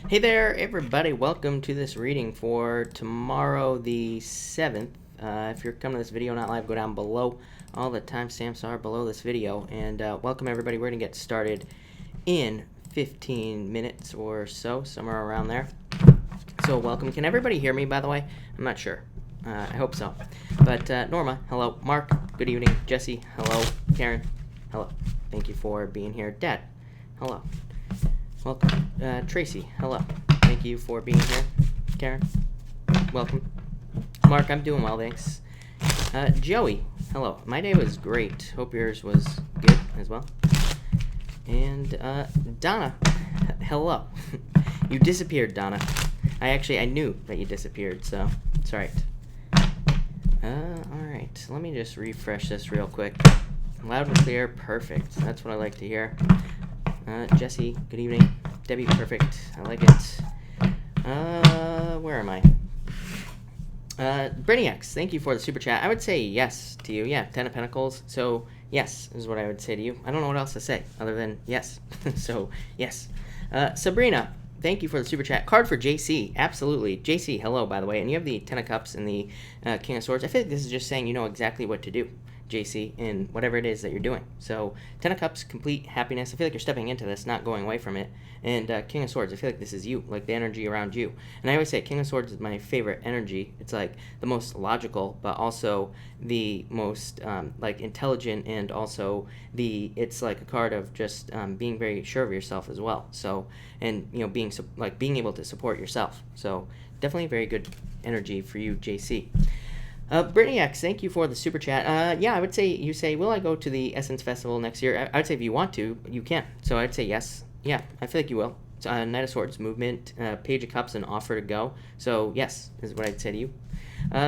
Hey there, everybody. Welcome to this reading for tomorrow, the 7th. If you're coming to this video not live, go down below. All the timestamps are below this video. And welcome, everybody. We're going to get started in 15 minutes or so, somewhere around there. So welcome. Can everybody hear me, by the way? I'm not sure. I hope so. But Norma, hello. Mark, good evening. Jesse, hello. Karen, hello. Thank you for being here. Dad, hello. Welcome. Tracy, hello. Thank you for being here. Karen, welcome. Mark, I'm doing well, thanks. Joey, hello. My day was great. Hope yours was good as well. And Donna, hello. You disappeared, Donna. I knew that you disappeared, so it's all right. All right. Let me just refresh this real quick. Loud and clear, perfect. That's what I like to hear. Jesse, good evening. Debbie, perfect. I like it. Where am I? Brainiacs, thank you for the super chat. I would say yes to you. Yeah, 10 of Pentacles. So, yes is what I would say to you. I don't know what else to say other than yes. So, yes. Sabrina, thank you for the super chat. Card for JC. Absolutely. JC, hello, by the way. And you have the 10 of Cups and the King of Swords. I feel like this is just saying you know exactly what to do, JC, in whatever it is that you're doing. So 10 of Cups, complete happiness. I feel like you're stepping into this, not going away from it. And King of Swords, I feel like this is you, like the energy around you. And I always say King of Swords is my favorite energy. It's like the most logical, but also the most like intelligent, and also it's like a card of just being very sure of yourself as well. So, and you know, being able to support yourself. So definitely very good energy for you, JC. Brittany X, thank you for the super chat. Yeah, I would say, you say, will I go to the Essence Festival next year? I would say if you want to, you can. So I'd say yes. Yeah, I feel like you will. It's, Knight of Swords, movement, Page of Cups, and offer to go. So yes, is what I'd say to you.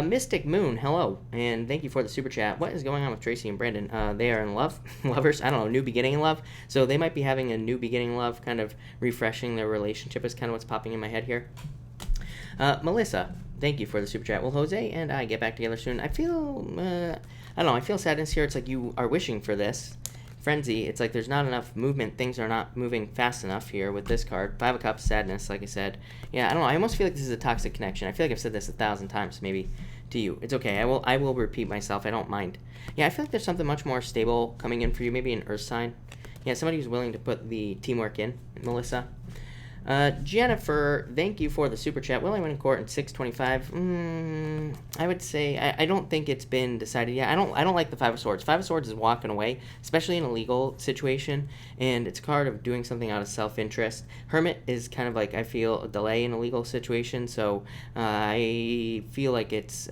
Mystic Moon, hello, and thank you for the super chat. What is going on with Tracy and Brandon? They are in love, lovers, I don't know, new beginning in love. So they might be having a new beginning in love, kind of refreshing their relationship is kind of what's popping in my head here. Melissa, thank you for the super chat. Will Jose and I get back together soon? I feel, I don't know, I feel sadness here. It's like you are wishing for this. Frenzy, it's like there's not enough movement. Things are not moving fast enough here with this card. 5 of Cups, sadness, like I said. Yeah, I don't know. I almost feel like this is a toxic connection. I feel like I've said this 1,000 times maybe to you. It's okay. I will repeat myself. I don't mind. Yeah, I feel like there's something much more stable coming in for you. Maybe an earth sign. Yeah, somebody who's willing to put the teamwork in, Melissa. Jennifer, thank you for the super chat. Will I win in court in 625? I would say I don't think it's been decided yet. I don't like the 5 of Swords. 5 of Swords is walking away, especially in a legal situation, and it's a card of doing something out of self-interest. Hermit is kind of like, I feel, a delay in a legal situation, so I feel like it's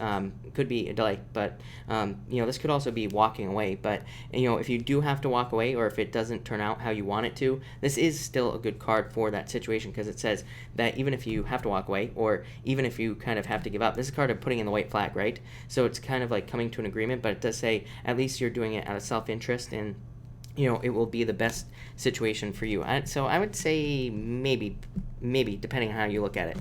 could be a delay, but you know, this could also be walking away. But you know, if you do have to walk away, or if it doesn't turn out how you want it to, this is still a good card for that situation, because it says that even if you have to walk away, or even if you kind of have to give up, this is a card of putting in the white flag, right? So it's kind of like coming to an agreement, but it does say at least you're doing it out of self-interest, and you know, it will be the best situation for you. So I would say maybe, depending on how you look at it.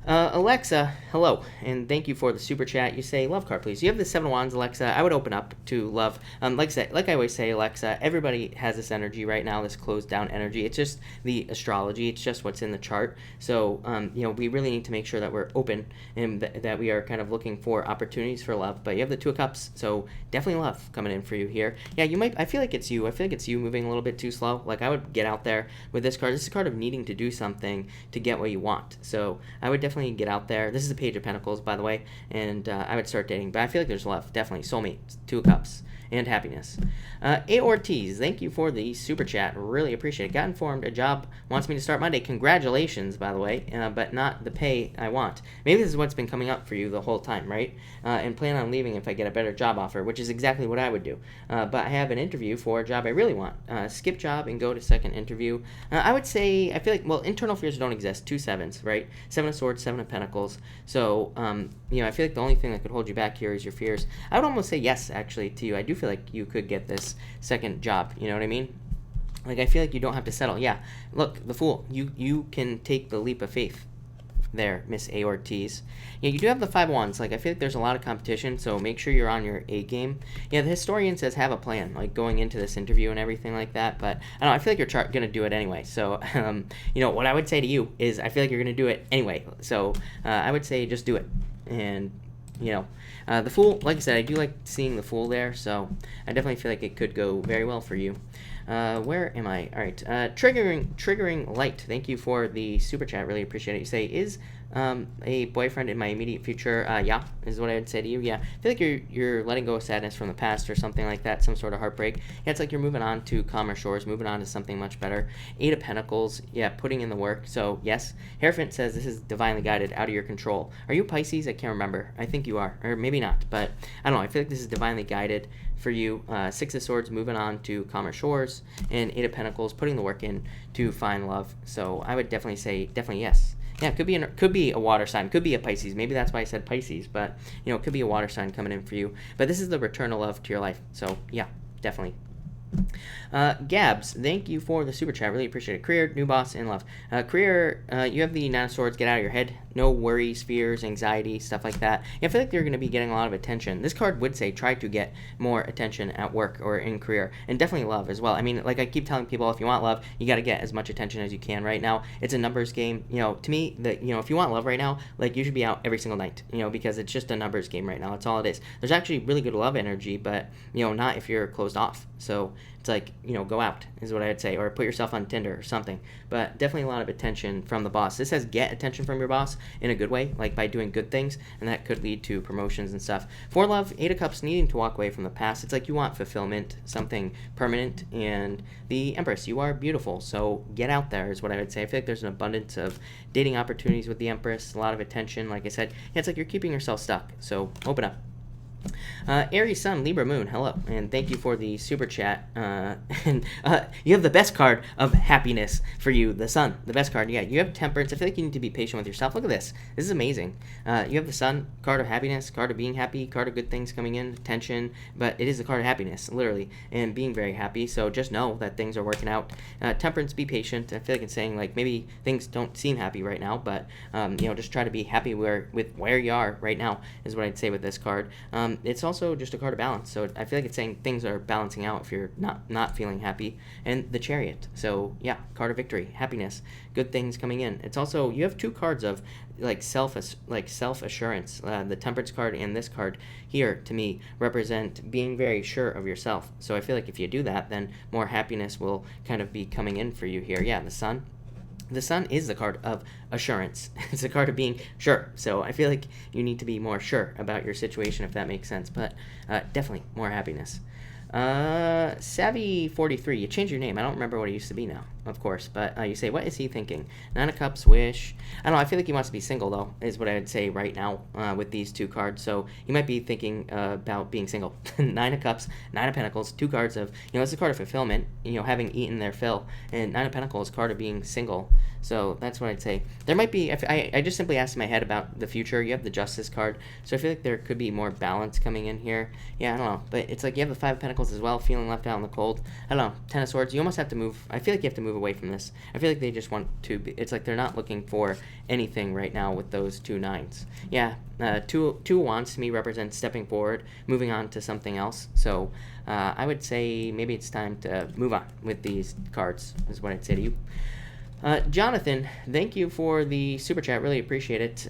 Alexa, hello, and thank you for the super chat. You say, love card, please. You have the 7 of Wands, Alexa. I would open up to love. Like I always say, Alexa, everybody has this energy right now, this closed down energy. It's just the astrology. It's just what's in the chart. So, you know, we really need to make sure that we're open, and that we are kind of looking for opportunities for love. But you have the 2 of Cups, so definitely love coming in for you here. Yeah, you might, I feel like it's you. I feel like it's you moving a little bit too slow. Like, I would get out there with this card. This is a card of needing to do something to get what you want. So I would definitely get out there. This is the Page of Pentacles, by the way, and I would start dating. But I feel like there's love, definitely. Soulmate, 2 of Cups, and happiness. A. Ortiz, thank you for the super chat. Really appreciate it. Got informed a job wants me to start Monday. Congratulations, by the way, but not the pay I want. Maybe this is what's been coming up for you the whole time, right? And plan on leaving if I get a better job offer, which is exactly what I would do. But I have an interview for a job I really want. Skip job and go to second interview. I would say, I feel like, well, internal fears don't exist. 2 sevens, right? 7 of Swords, 7 of Pentacles. So, you know, I feel like the only thing that could hold you back here is your fears. I would almost say yes, actually, to you. I do feel like you could get this second job. You know what I mean? Like, I feel like you don't have to settle. Yeah, look, the Fool. You can take the leap of faith. there, Miss A Ortiz. Yeah, you do have the 5 of Wands. Like, I feel like there's a lot of competition, so make sure you're on your A game. Yeah, the historian says have a plan, like going into this interview and everything like that, but I don't know, I feel like you're going to do it anyway. So, what I would say to you is I feel like you're going to do it anyway. So, I would say just do it. And, the Fool, like I said, I do like seeing the Fool there, so I definitely feel like it could go very well for you. Where am I? All right. Triggering Light. Thank you for the super chat. Really appreciate it. You say, is a boyfriend in my immediate future? Yeah, is what I would say to you. Yeah, I feel like you're letting go of sadness from the past or something like that, some sort of heartbreak. Yeah, it's like you're moving on to calmer shores, moving on to something much better. 8 of Pentacles. Yeah, putting in the work. So yes, Hierophant says this is divinely guided, out of your control. Are you Pisces? I can't remember. I think you are, or maybe not. But I don't know. I feel like this is divinely guided for you. 6 of Swords, moving on to calmer shores, and 8 of Pentacles, putting the work in to find love. So I would definitely say yes. Yeah, it could be a water sign, could be a Pisces. Maybe that's why I said Pisces, but it could be a water sign coming in for you. But this is the return of love to your life. So yeah, definitely. Gabs, thank you for the super chat. Really appreciate it. Career, new boss, and love. Career, you have the 9 of Swords. Get out of your head. No worries, fears, anxiety, stuff like that. I feel like you're going to be getting a lot of attention. This card would say try to get more attention at work or in career, and definitely love as well. I mean, like I keep telling people, if you want love, you got to get as much attention as you can right now. It's a numbers game. To me, if you want love right now, like you should be out every single night, because it's just a numbers game right now. That's all it is. There's actually really good love energy, but, not if you're closed off. So it's like, go out is what I'd say, or put yourself on Tinder or something. But definitely a lot of attention from the boss. This says get attention from your boss in a good way, like by doing good things, and that could lead to promotions and stuff. For love, 8 of Cups, needing to walk away from the past. It's like you want fulfillment, something permanent, and the Empress, you are beautiful, so get out there is what I would say. I feel like there's an abundance of dating opportunities with the Empress, a lot of attention. Like I said, it's like you're keeping yourself stuck, so open up. Aries Sun, Libra Moon, hello, and thank you for the super chat. And you have the best card of happiness for you, the Sun, the best card. Yeah, you have Temperance. I feel like you need to be patient with yourself. Look at this. This is amazing. You have the Sun, card of happiness, card of being happy, card of good things coming in, tension, but it is a card of happiness, literally, and being very happy. So just know that things are working out. Temperance, be patient. I feel like it's saying like maybe things don't seem happy right now, but just try to be happy with where you are right now is what I'd say with this card. It's also just a card of balance, so I feel like it's saying things are balancing out if you're not feeling happy. And the Chariot, so yeah, card of victory, happiness, good things coming in. It's also, you have 2 cards of self-assurance. The Temperance card and this card here, to me, represent being very sure of yourself. So I feel like if you do that, then more happiness will kind of be coming in for you here. Yeah, the Sun. The Sun is the card of assurance. It's a card of being sure. So I feel like you need to be more sure about your situation, if that makes sense. But definitely more happiness. Savvy43, you changed your name. I don't remember what it used to be now, of course. But you say, what is he thinking? 9 of Cups, wish. I don't know. I feel like he wants to be single, though, is what I would say right now with these 2 cards. So he might be thinking about being single. 9 of Cups, 9 of Pentacles, 2 cards of, it's a card of fulfillment, having eaten their fill. And 9 of Pentacles, card of being single. So that's what I'd say. There might be, I just simply asked in my head about the future. You have the Justice card. So I feel like there could be more balance coming in here. Yeah, I don't know. But it's like you have the 5 of Pentacles as well, feeling left out in the cold. I don't know. 10 of Swords, you almost have to move. I feel like you have to move away from this. I feel like they just want to be, it's like they're not looking for anything right now with those 2 9s. Yeah, 2 of Wands to me represents stepping forward, moving on to something else. So I would say maybe it's time to move on with these cards, is what I'd say to you. Jonathan, thank you for the super chat. Really appreciate it.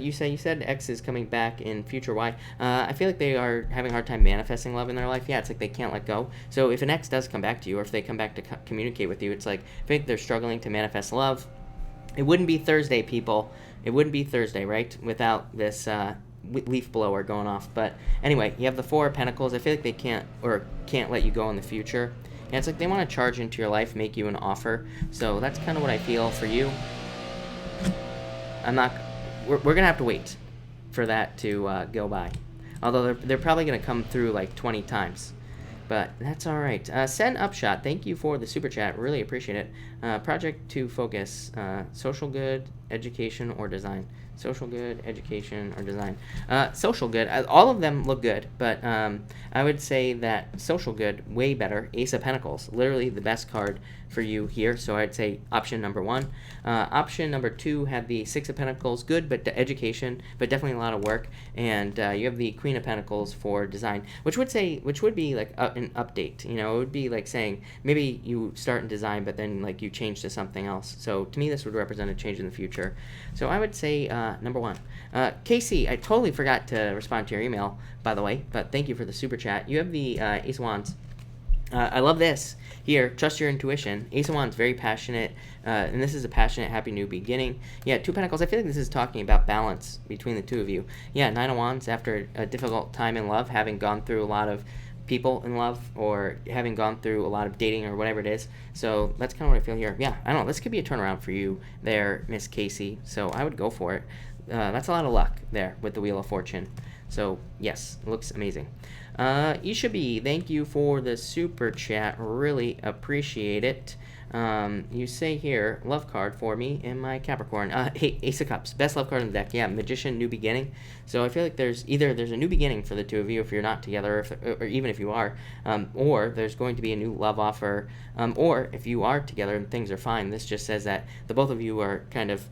You said X is coming back in future Y. I feel like they are having a hard time manifesting love in their life. Yeah, it's like they can't let go. So if an X does come back to you, or if they come back to communicate with you, it's like I think they're struggling to manifest love. It wouldn't be Thursday, people. It wouldn't be Thursday, right? Without this leaf blower going off. But anyway, you have the 4 of Pentacles. I feel like they can't let you go in the future. Yeah, it's like they want to charge into your life, make you an offer. So that's kind of what I feel for you. We're going to have to wait for that to go by. Although they're probably going to come through like 20 times. But that's all right. Send Upshot, thank you for the super chat. Really appreciate it. Project to focus. Social good. education, or design? Social good, education, or design? Social good. All of them look good, but I would say that social good, way better. Ace of Pentacles, literally the best card for you here. So I'd say option number 1. Option number 2 had the Six of Pentacles, good, but the education, but definitely a lot of work. And you have the Queen of Pentacles for design, which would be like an update. You know, it would be like saying maybe you start in design, but then like you change to something else. So to me, this would represent a change in the future. So I would say number 1. Casey, I totally forgot to respond to your email, by the way, but thank you for the super chat. You have the Ace of Wands. I love this here. Trust your intuition. Ace of Wands, very passionate, and this is a passionate, happy new beginning. Yeah, Two Pentacles. I feel like this is talking about balance between the two of you. Yeah, Nine of Wands, after a difficult time in love, having gone through a lot of people in love, or having gone through a lot of dating, or whatever it is. So that's kind of what I feel here. Yeah, I don't know. This could be a turnaround for you there, Miss Casey. So I would go for it. That's a lot of luck there with the Wheel of Fortune. So yes, it looks amazing. Ishabi, thank you for the super chat. Really appreciate it. You say here, love card for me in my Capricorn. Hey, Ace of Cups, best love card in the deck. Yeah, Magician, new beginning. So I feel like there's a new beginning for the two of you if you're not together, or even if you are, or there's going to be a new love offer, or if you are together and things are fine. This just says that the both of you are kind of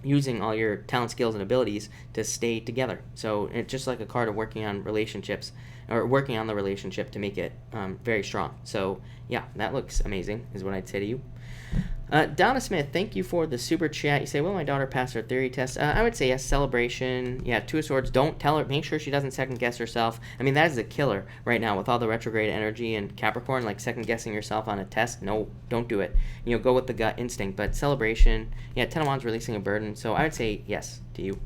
using all your talent, skills, and abilities to stay together. So it's just like a card of working on relationships, or working on the relationship to make it very strong. So yeah, that looks amazing is what I'd say to you. Donna Smith, thank you for the super chat. You say, will my daughter pass her theory test? I would say yes. Celebration. Yeah, Two of Swords. Don't tell her. Make sure she doesn't second guess herself. I mean, that is a killer right now with all the retrograde energy and Capricorn, like second guessing yourself on a test. No, don't do it. You know, go with the gut instinct. But celebration. Yeah, Ten of Wands, releasing a burden. So I would say yes to you.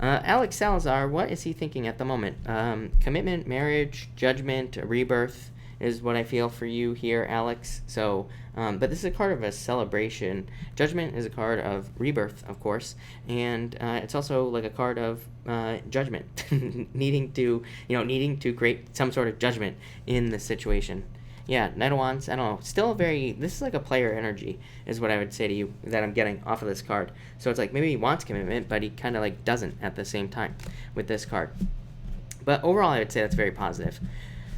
Alex Salazar, what is he thinking at the moment? Commitment, marriage, judgment, rebirth is what I feel for you here, Alex. So, but this is a card of a celebration. Judgment is a card of rebirth, of course, and it's also like a card of judgment, needing to create some sort of judgment in the situation. Yeah, Knight of Wands, I don't know, still this is like a player energy, is what I would say to you, that I'm getting off of this card. So it's like, maybe he wants commitment, but he kind of like doesn't at the same time with this card. But overall, I would say that's very positive.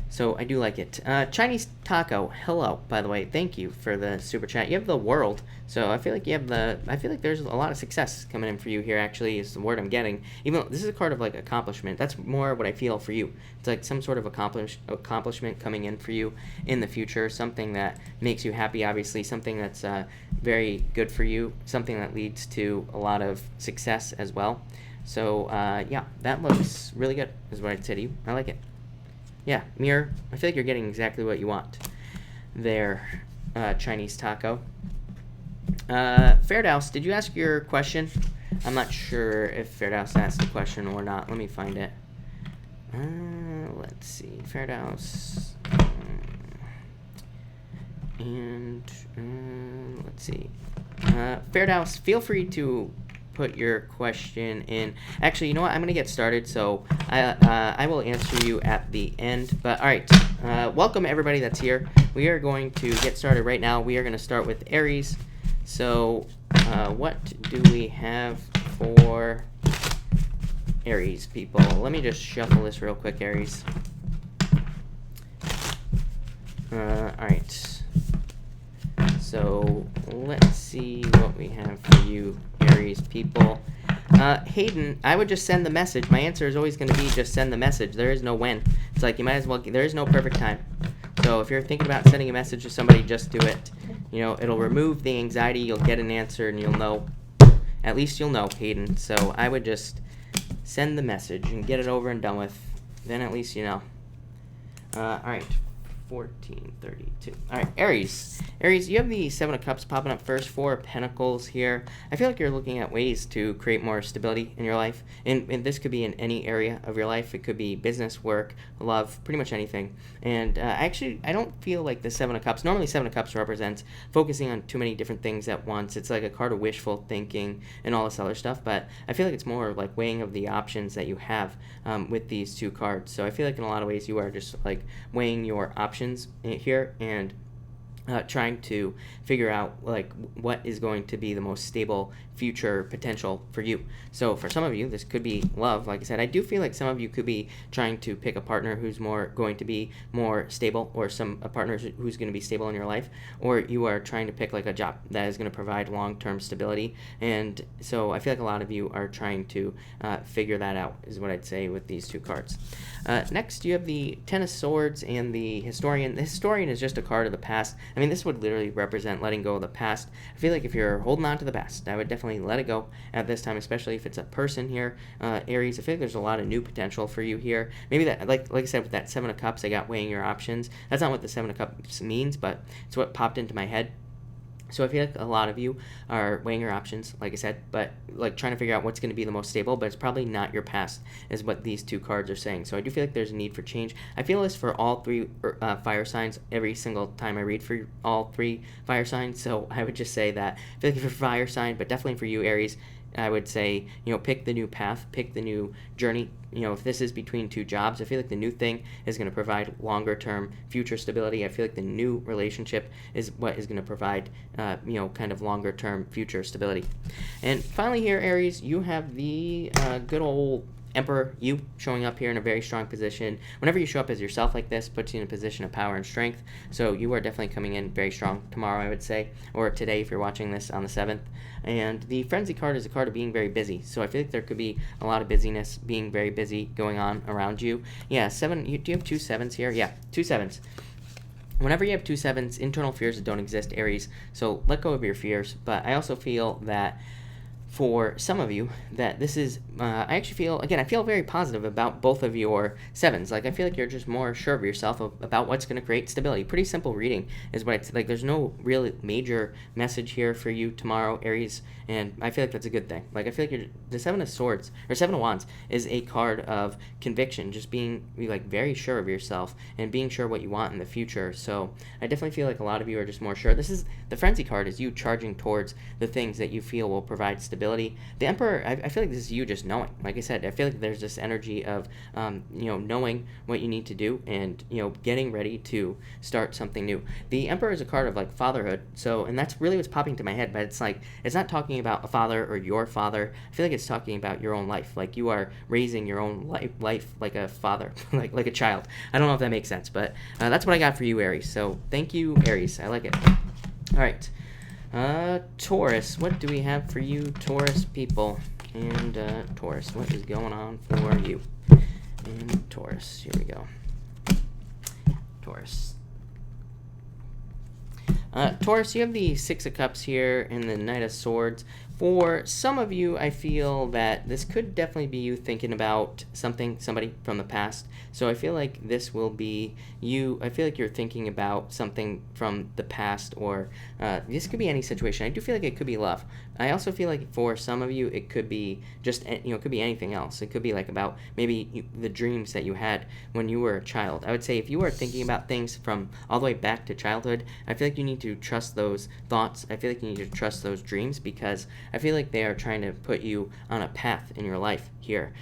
So I do like it. Chinese Taco, hello, by the way. Thank you for the super chat. You have the World, so I feel like there's a lot of success coming in for you here, actually, is the word I'm getting. Even though this is a card of like accomplishment. That's more what I feel for you. It's like some sort of accomplishment coming in for you in the future, something that makes you happy, obviously, something that's very good for you, something that leads to a lot of success as well. So yeah, that looks really good, is what I'd say to you. I like it. Yeah, Mirror, I feel like you're getting exactly what you want there, Chinese Taco. Fairdouse, did you ask your question? I'm not sure if Fairdouse asked the question or not. Let me find it. Let's see. Fairdouse. And let's see. Fairdouse, feel free to put your question in. Actually, you know what? I'm going to get started, so I will answer you at the end. But all right, welcome everybody that's here. We are going to get started right now. We are going to start with Aries. So what do we have for Aries people? Let me just shuffle this real quick, Aries. All right. So let's see what we have for you, Aries people. Hayden, I would just send the message. My answer is always going to be just send the message. There is no when. It's like you might as well. There is no perfect time. So if you're thinking about sending a message to somebody, just do it. You know, it'll remove the anxiety. You'll get an answer, and you'll know. At least you'll know, Hayden. So I would just send the message and get it over and done with. Then at least you know. All right. 1432. All right, Aries. Aries, you have the Seven of Cups popping up first, Four of Pentacles here. I feel like you're looking at ways to create more stability in your life, and this could be in any area of your life. It could be business, work, love, pretty much anything. And actually, I don't feel like the Seven of Cups. Normally, Seven of Cups represents focusing on too many different things at once. It's like a card of wishful thinking and all this other stuff. But I feel like it's more like weighing of the options that you have with these two cards. So I feel like in a lot of ways you are just like weighing your options here, and trying to figure out like what is going to be the most stable future potential for you. So for some of you, this could be love. Like I said, I do feel like some of you could be trying to pick a partner who's going to be more stable, or a partner who's going to be stable in your life, or you are trying to pick like a job that is going to provide long-term stability. And so I feel like a lot of you are trying to figure that out, is what I'd say with these two cards. Next, you have the Ten of Swords and the Historian. The Historian is just a card of the past. I mean, this would literally represent letting go of the past. I feel like if you're holding on to the past, I would definitely let it go at this time, especially if it's a person here, Aries. I feel like there's a lot of new potential for you here. Maybe that, like I said, with that Seven of Cups, I got weighing your options. That's not what the Seven of Cups means, but it's what popped into my head. So I feel like a lot of you are weighing your options, like I said, but like trying to figure out what's going to be the most stable, but it's probably not your past, is what these two cards are saying. So I do feel like there's a need for change. I feel this for all three fire signs every single time I read for all three fire signs. So I would just say that I feel like if you're a fire sign, but definitely for you, Aries, I would say, pick the new path, pick the new journey. If this is between two jobs, I feel like the new thing is going to provide longer-term future stability. I feel like the new relationship is what is going to provide, kind of longer-term future stability. And finally here, Aries, you have the good old Emperor, you showing up here in a very strong position. Whenever you show up as yourself like this, puts you in a position of power and strength. So you are definitely coming in very strong tomorrow, I would say, or today if you're watching this on the 7th. And the Frenzy card is a card of being very busy. So I feel like there could be a lot of busyness, being very busy going on around you. Yeah, do you have 2 7s here? Yeah, 2 7s. Whenever you have 2 7s, internal fears that don't exist, Aries. So let go of your fears. But I also feel that for some of you, that this is, I actually feel, I feel very positive about both of your 7s. Like, I feel like you're just more sure of yourself about what's going to create stability. Pretty simple reading is what it's like. There's no really major message here for you tomorrow, Aries, and I feel like that's a good thing. Like, I feel like the 7 of Swords, or 7 of Wands, is a card of conviction, just being, like, very sure of yourself and being sure what you want in the future. So I definitely feel like a lot of you are just more sure. This is, the Frenzy card is you charging towards the things that you feel will provide stability. The Emperor, I feel like this is you just knowing. Like I said, I feel like there's this energy of, knowing what you need to do and, getting ready to start something new. The Emperor is a card of, like, fatherhood. So, and that's really what's popping to my head, but it's like, it's not talking about a father or your father. I feel like it's talking about your own life. Like, you are raising your own life like a father, like a child. I don't know if that makes sense, but that's what I got for you, Aries. So thank you, Aries. I like it. All right. Taurus, what do we have for you, Taurus people? And, Taurus, what is going on for you? And Taurus, here we go. Taurus. Taurus, you have the 6 of Cups here and the Knight of Swords. For some of you, I feel that this could definitely be you thinking about somebody from the past. So I feel like this will be you. I feel like you're thinking about something from the past, or this could be any situation. I do feel like it could be love. I also feel like for some of you, it could be just, it could be anything else. It could be like about maybe the dreams that you had when you were a child. I would say if you are thinking about things from all the way back to childhood, I feel like you need to trust those thoughts. I feel like you need to trust those dreams, because I feel like they are trying to put you on a path in your life here.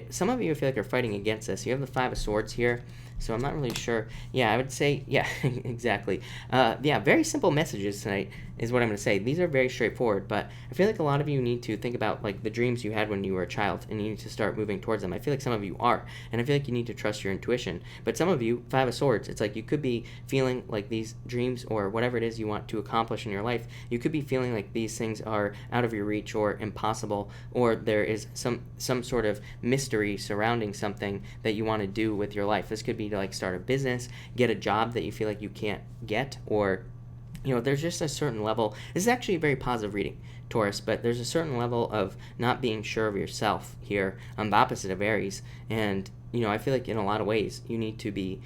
Some of you, I feel like, are fighting against this. You have the 5 of Swords here, so I'm not really sure. Yeah, I would say, yeah, exactly. Yeah, very simple messages tonight is what I'm going to say. These are very straightforward, but I feel like a lot of you need to think about, like, the dreams you had when you were a child, and you need to start moving towards them. I feel like some of you are, and I feel like you need to trust your intuition. But some of you, 5 of Swords, it's like you could be feeling like these dreams, or whatever it is you want to accomplish in your life, you could be feeling like these things are out of your reach or impossible, or there is some sort of mystery surrounding something that you want to do with your life. This could be to, like, start a business, get a job that you feel like you can't get, or there's just a certain level. This is actually a very positive reading, Taurus, but there's a certain level of not being sure of yourself here on the opposite of Aries. And I feel like in a lot of ways you need to be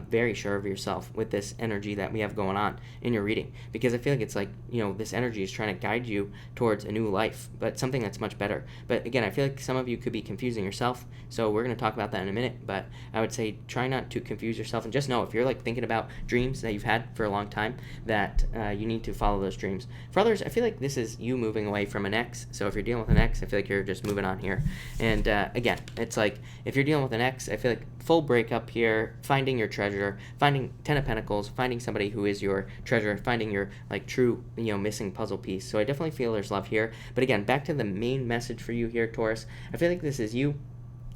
very sure of yourself with this energy that we have going on in your reading, because I feel like it's like, this energy is trying to guide you towards a new life, but something that's much better. But again, I feel like some of you could be confusing yourself, so we're going to talk about that in a minute. But I would say try not to confuse yourself, and just know if you're, like, thinking about dreams that you've had for a long time, that you need to follow those dreams. For others, I feel like this is you moving away from an ex. So if you're dealing with an ex, I feel like you're just moving on here. And again, it's like if you're dealing with an ex, ex. I feel like full breakup here, finding your treasure, finding 10 of Pentacles, finding somebody who is your treasure, finding your like true, missing puzzle piece. So I definitely feel there's love here. But again, back to the main message for you here, Taurus. I feel like this is you.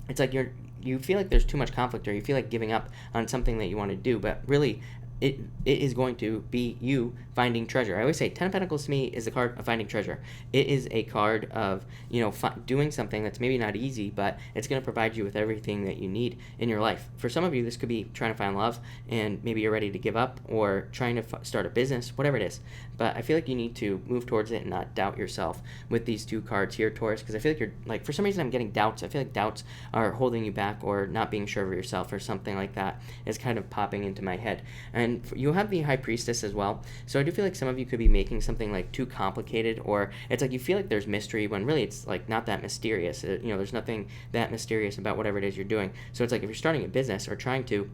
It's like you feel like there's too much conflict, or you feel like giving up on something that you want to do, but really it is going to be you finding treasure. I always say 10 of Pentacles to me is the card of finding treasure. It is a card of, doing something that's maybe not easy, but it's going to provide you with everything that you need in your life. For some of you, this could be trying to find love, and maybe you're ready to give up, or trying to start a business, whatever it is. But I feel like you need to move towards it and not doubt yourself with these two cards here, Taurus, because I feel like you're, like, for some reason I'm getting doubts. I feel like doubts are holding you back, or not being sure of yourself, or something like that is kind of popping into my head. And you have the High Priestess as well. So I do feel like some of you could be making something like too complicated, or it's like you feel like there's mystery when really it's like not that mysterious. There's nothing that mysterious about whatever it is you're doing. So it's like if you're starting a business or trying to,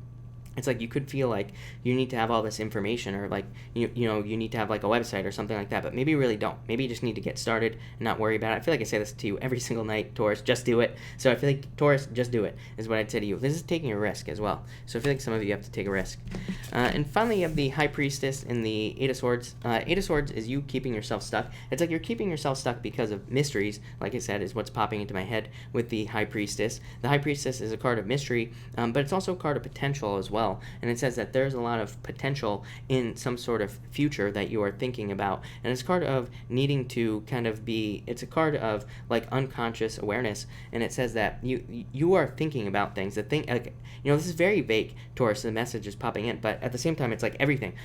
it's like you could feel like you need to have all this information, or like you need to have like a website or something like that, but maybe you really don't. Maybe you just need to get started and not worry about it. I feel like I say this to you every single night, Taurus, just do it. So I feel like, Taurus, just do it is what I'd say to you. This is taking a risk as well. So I feel like some of you have to take a risk. And finally, you have the High Priestess and the Eight of Swords. Eight of Swords is you keeping yourself stuck. It's like you're keeping yourself stuck because of mysteries, like I said, is what's popping into my head with the High Priestess. The High Priestess is a card of mystery, but it's also a card of potential as well. And it says that there's a lot of potential in some sort of future that you are thinking about. And it's a card of needing to kind of it's a card of like unconscious awareness. And it says that you are thinking about things. This is very vague, Taurus, the message is popping in, but at the same time, it's like everything,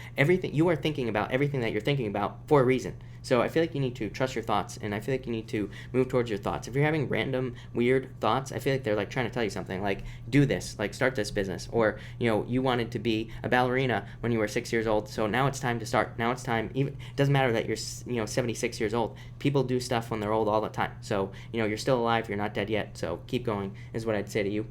you are thinking about everything that you're thinking about for a reason. So I feel like you need to trust your thoughts, and I feel like you need to move towards your thoughts. If you're having random, weird thoughts, I feel like they're like trying to tell you something, like do this, like start this business, or you wanted to be a ballerina when you were 6 years old, so now it's time to start. Now it's time. Even it doesn't matter that you're 76 years old. People do stuff when they're old all the time. So you're still alive. You're not dead yet. So keep going is what I'd say to you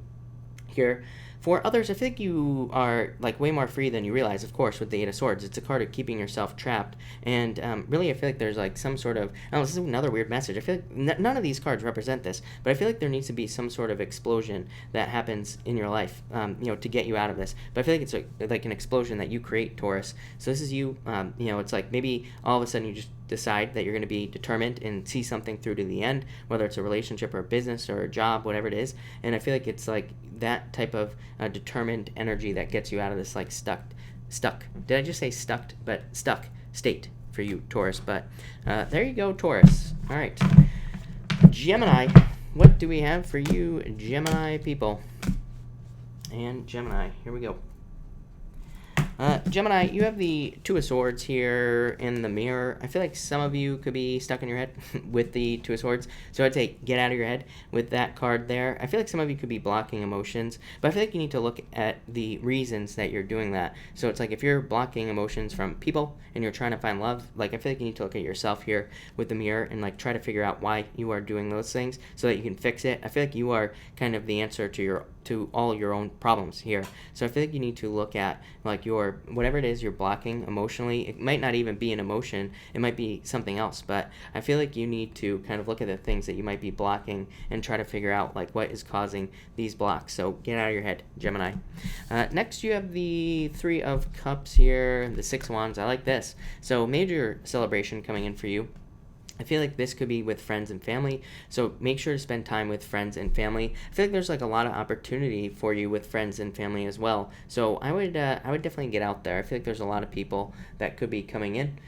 here. For others, I think you are like way more free than you realize, of course, with the Eight of Swords. It's a card of keeping yourself trapped. And really, I feel like there's like some sort of, this is another weird message. I feel like none of these cards represent this, but I feel like there needs to be some sort of explosion that happens in your life, to get you out of this. But I feel like it's like an explosion that you create, Taurus. So this is you, it's like maybe all of a sudden you just decide that you're going to be determined and see something through to the end, whether it's a relationship or a business or a job, whatever it is. And I feel like it's like that type of determined energy that gets you out of this like stuck. Did I just say stuck? But stuck state for you, Taurus. But there you go, Taurus. All right, Gemini. What do we have for you, Gemini people? And Gemini, here we go. Gemini, you have the Two of Swords here in the mirror. I feel like some of you could be stuck in your head with the Two of Swords. So I'd say get out of your head with that card there. I feel like some of you could be blocking emotions, but I feel like you need to look at the reasons that you're doing that. So it's like if you're blocking emotions from people and you're trying to find love, like I feel like you need to look at yourself here with the mirror and like try to figure out why you are doing those things so that you can fix it. I feel like you are kind of the answer to all your own problems here. So I feel like you need to look at like whatever it is you're blocking emotionally. It might not even be an emotion, it might be something else, but I feel like you need to kind of look at the things that you might be blocking and try to figure out like what is causing these blocks. So get out of your head, Gemini. Next you have the Three of Cups here, the Six of Wands. I like this. So major celebration coming in for you. I feel like this could be with friends and family, so make sure to spend time with friends and family. I feel like there's like a lot of opportunity for you with friends and family as well, so I would definitely get out there. I feel like there's a lot of people that could be coming in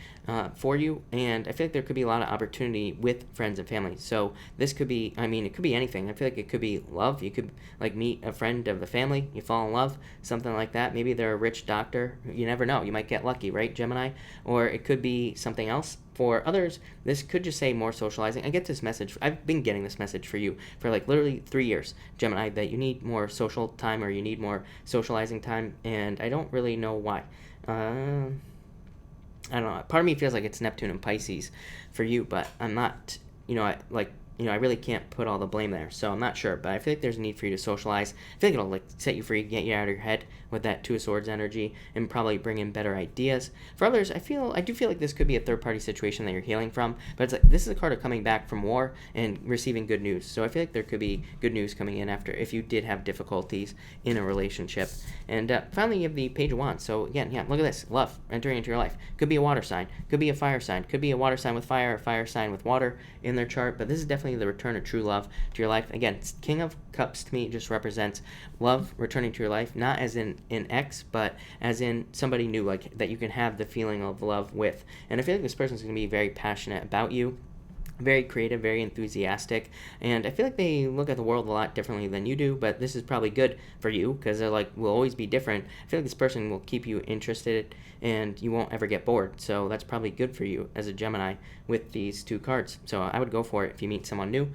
for you, and I feel like there could be a lot of opportunity with friends and family. So this could be, it could be anything. I feel like it could be love. You could like meet a friend of the family, you fall in love, something like that. Maybe they're a rich doctor. You never know. You might get lucky, right, Gemini? Or it could be something else. For others, this could just say more socializing. I get this message. I've been getting this message for you for like literally 3 years, Gemini, that you need more social time or you need more socializing time, and I don't really know why. I don't know. Part of me feels like it's Neptune and Pisces for you, but I'm not, I really can't put all the blame there, so I'm not sure, but I feel like there's a need for you to socialize. I feel like it'll like set you free, get you out of your head with that Two of Swords energy, and probably bring in better ideas. For others, I do feel like this could be a third-party situation that you're healing from, but it's like this is a card of coming back from war and receiving good news. So I feel like there could be good news coming in after if you did have difficulties in a relationship. And finally, you have the Page of Wands. So again, yeah, look at this, love entering into your life. Could be a water sign, could be a fire sign, could be a water sign with fire, a fire sign with water in their chart, but this is definitely the return of true love to your life. Again, King of Cups to me just represents love returning to your life, not as in an ex, but as in somebody new, like that you can have the feeling of love with. And I feel like this person's going to be very passionate about you, very creative, very enthusiastic, and I feel like they look at the world a lot differently than you do, but this is probably good for you because they're like, will always be different. I feel like this person will keep you interested and you won't ever get bored, so that's probably good for you as a Gemini with these two cards. So I would go for it if you meet someone new.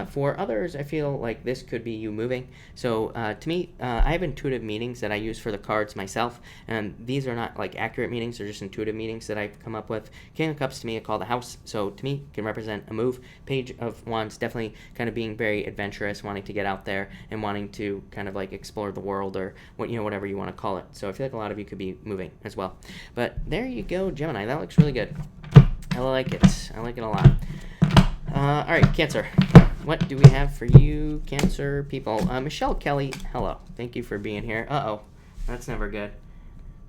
For others, I feel like this could be you moving. So to me, I have intuitive meanings that I use for the cards myself, and these are not like accurate meanings, they're just intuitive meanings that I've come up with. King of Cups to me I call the house, so to me can represent a move. Page of Wands definitely kind of being very adventurous, wanting to get out there and wanting to kind of like explore the world or whatever you want to call it. So I feel like a lot of you could be moving as well. But there you go, Gemini. That looks really good. I like it. I like it a lot. All right, Cancer. What do we have for you, Cancer people? Michelle Kelly, hello. Thank you for being here. Uh-oh. That's never good.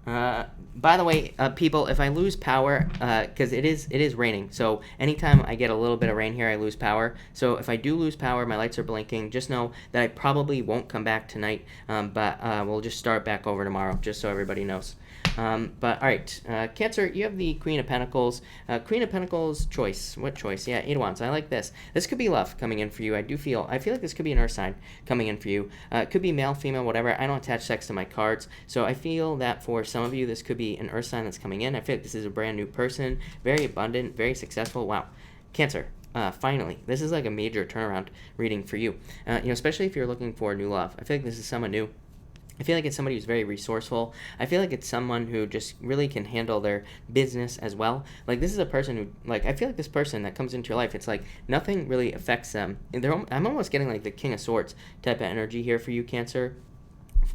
By the way, people, if I lose power, because it is raining, so anytime I get a little bit of rain here, I lose power. So if I do lose power, my lights are blinking, just know that I probably won't come back tonight, but we'll just start back over tomorrow, just so everybody knows. But all right, Cancer, you have the Queen of Pentacles. Queen of Pentacles choice. What choice? Yeah, Eight of Wands. I like this. This could be love coming in for you. I feel like this could be an earth sign coming in for you. It could be male, female, whatever. I don't attach sex to my cards, so I feel that for some of you, this could be an earth sign that's coming in. I feel like this is a brand new person, very abundant, very successful. Wow, Cancer. Finally, this is like a major turnaround reading for you. Especially if you're looking for new love. I feel like this is someone new. I feel like it's somebody who's very resourceful. I feel like it's someone who just really can handle their business as well. Like, this is a person who, like, I feel like this person that comes into your life, it's like nothing really affects them. I'm almost getting like the King of Swords type of energy here for you, Cancer.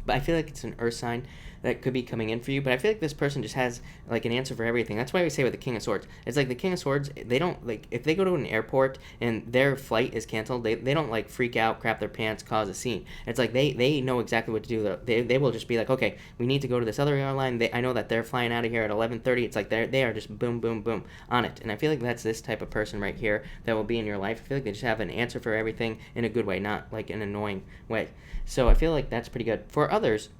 But I feel like it's an earth sign that could be coming in for you. But I feel like this person just has like an answer for everything. That's why we say with the King of Swords, it's like the King of Swords, they don't like, if they go to an airport and their flight is canceled, they don't like freak out, crap their pants, cause a scene. It's like they know exactly what to do. They will just be like, okay, we need to go to this other airline. I know that they're flying out of here at 11:30. It's like they are just boom, boom, boom on it. And I feel like that's this type of person right here that will be in your life. I feel like they just have an answer for everything in a good way, not like an annoying way. So I feel like that's pretty good. For others,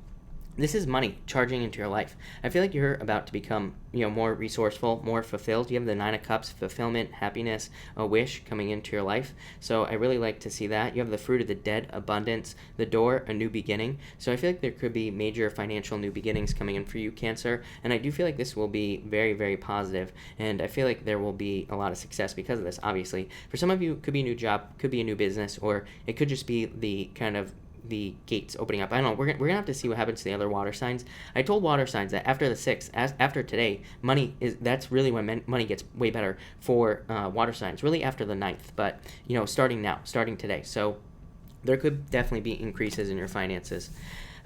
this is money charging into your life. I feel like you're about to become, more resourceful, more fulfilled. You have the Nine of Cups, fulfillment, happiness, a wish coming into your life. So I really like to see that. You have the Fruit of the Dead, abundance, the Door, a new beginning. So I feel like there could be major financial new beginnings coming in for you, Cancer. And I do feel like this will be very, very positive. And I feel like there will be a lot of success because of this, obviously. For some of you, it could be a new job, could be a new business, or it could just be the kind of the gates opening up. I don't know. We're gonna have to see what happens to the other water signs. I told water signs that after the 6th, after today, that's really when money gets way better for water signs. Really after the 9th, but starting today. So there could definitely be increases in your finances.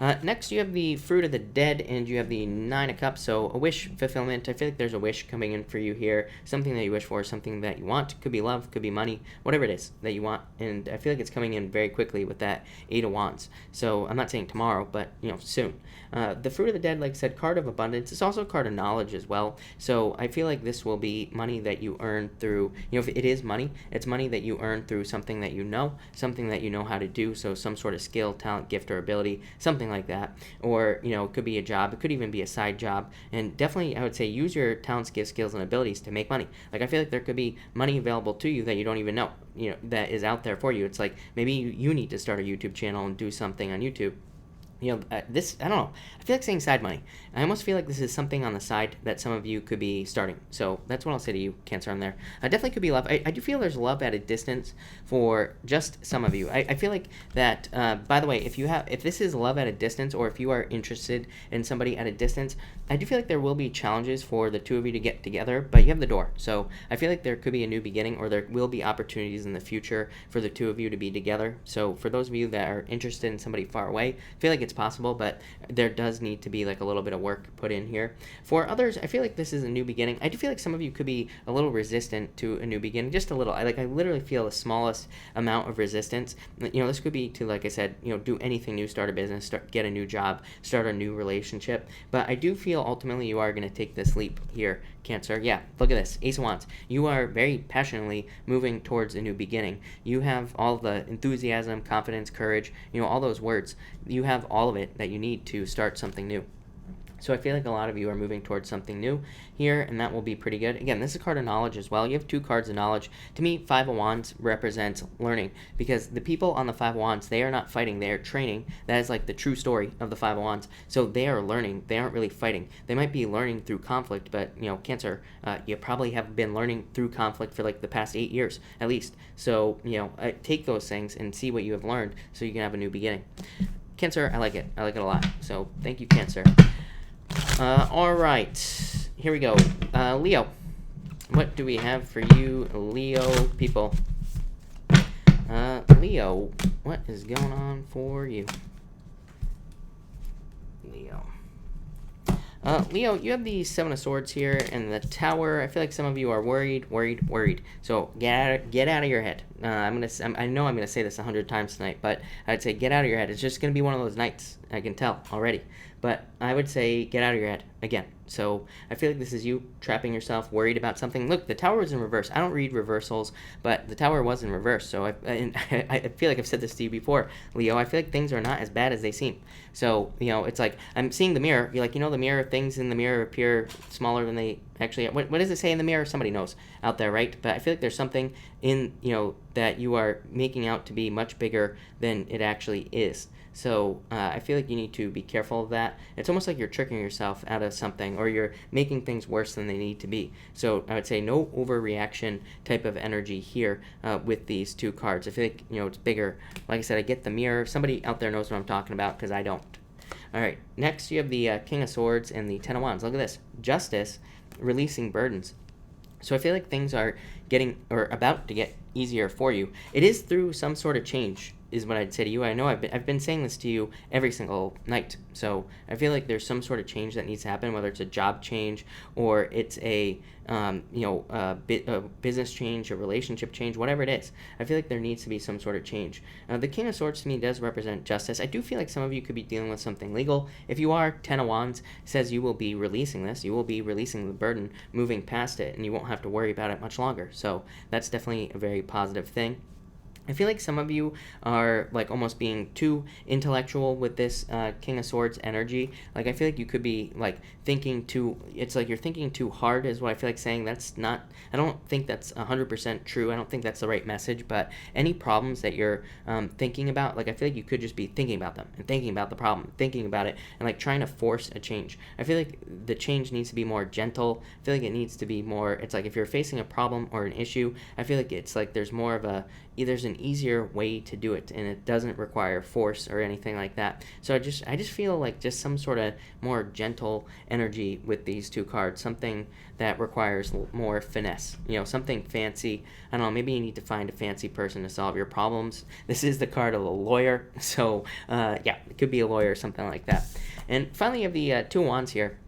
Next, you have the Fruit of the Dead, and you have the Nine of Cups, so a wish fulfillment. I feel like there's a wish coming in for you here, something that you wish for, something that you want. Could be love, could be money, whatever it is that you want, and I feel like it's coming in very quickly with that Eight of Wands. So I'm not saying tomorrow, but, soon. The Fruit of the Dead, like I said, card of abundance. It's also a card of knowledge as well, so I feel like this will be money that you earn through, if it is money, it's money that you earn through something that you know how to do, so some sort of skill, talent, gift, or ability, something like that. Or it could be a job, it could even be a side job, and definitely I would say use your talents, gifts, skills, and abilities to make money. Like, I feel like there could be money available to you that you don't even know, that is out there for you. It's like maybe you need to start a YouTube channel and do something on YouTube. this, I don't know. I feel like saying side money. I almost feel like this is something on the side that some of you could be starting. So that's what I'll say to you, Cancer, on there. Definitely could be love. I do feel there's love at a distance for just some of you. I feel like that, by the way, if this is love at a distance, or if you are interested in somebody at a distance, I do feel like there will be challenges for the two of you to get together, but you have the door. So I feel like there could be a new beginning, or there will be opportunities in the future for the two of you to be together. So for those of you that are interested in somebody far away, I feel like it's possible, but there does need to be like a little bit of work put in here. For others, I feel like this is a new beginning. I do feel like some of you could be a little resistant to a new beginning, just a little. I literally feel the smallest amount of resistance. This could be to, like I said, do anything new, start a business, get a new job, start a new relationship. But I do feel ultimately you are going to take this leap here, Cancer. Yeah, look at this, Ace of Wands. You are very passionately moving towards a new beginning. You have all the enthusiasm, confidence, courage, all those words. You have all of it that you need to start something new. So I feel like a lot of you are moving towards something new here, and that will be pretty good. Again, this is a card of knowledge as well. You have 2 cards of knowledge. To me, Five of Wands represents learning, because the people on the Five of Wands, they are not fighting, they are training. That is like the true story of the Five of Wands. So they are learning, they aren't really fighting. They might be learning through conflict, but Cancer, you probably have been learning through conflict for like the past 8 years at least. So take those things and see what you have learned so you can have a new beginning. Cancer, I like it a lot. So thank you, Cancer. All right, here we go. Leo, what do we have for you, Leo people? Leo, what is going on for you? Leo, you have the Seven of Swords here and the Tower. I feel like some of you are worried. So get out of your head. I know I'm gonna say this 100 times tonight, but I'd say get out of your head. It's just gonna be one of those nights. I can tell already. But I would say get out of your head again. So I feel like this is you trapping yourself, worried about something. Look, the Tower is in reverse. I don't read reversals, but the Tower was in reverse. So I feel like I've said this to you before, Leo. I feel like things are not as bad as they seem. So, it's like I'm seeing the mirror. You're like, the mirror, things in the mirror appear smaller than they actually are. What does it say in the mirror? Somebody knows out there, right? But I feel like there's something in, that you are making out to be much bigger than it actually is. So I feel like you need to be careful of that. It's almost like you're tricking yourself out of something, or you're making things worse than they need to be. So I would say no overreaction type of energy here with these 2 cards. I feel like, it's bigger. Like I said, I get the mirror. Somebody out there knows what I'm talking about, because I don't. All right, next you have the King of Swords and the Ten of Wands. Look at this. Justice, releasing burdens. So I feel like things are getting, or about to get, easier for you. It is through some sort of change, is what I'd say to you. I know I've been saying this to you every single night. So I feel like there's some sort of change that needs to happen, whether it's a job change, or it's a business change, a relationship change, whatever it is. I feel like there needs to be some sort of change. The King of Swords to me does represent justice. I do feel like some of you could be dealing with something legal. If you are, Ten of Wands says you will be releasing this. You will be releasing the burden, moving past it, and you won't have to worry about it much longer. So that's definitely a very positive thing. I feel like some of you are like almost being too intellectual with this King of Swords energy. Like I feel like you could be like thinking too, it's like you're thinking too hard is what I feel like saying. That's not, I don't think that's 100% true. I don't think that's the right message, but any problems that you're thinking about, like I feel like you could just be thinking about them and thinking about the problem, thinking about it, and like trying to force a change. I feel like the change needs to be more gentle. I feel like it needs to be more, it's like if you're facing a problem or an issue, I feel like it's like there's more of a, there's an easier way to do it, and it doesn't require force or anything like that. So I just feel like just some sort of more gentle energy with these 2 cards, something that requires more finesse, something fancy. I don't know, maybe you need to find a fancy person to solve your problems. This is the card of a lawyer, so yeah, it could be a lawyer or something like that. And finally you have the 2 wands here.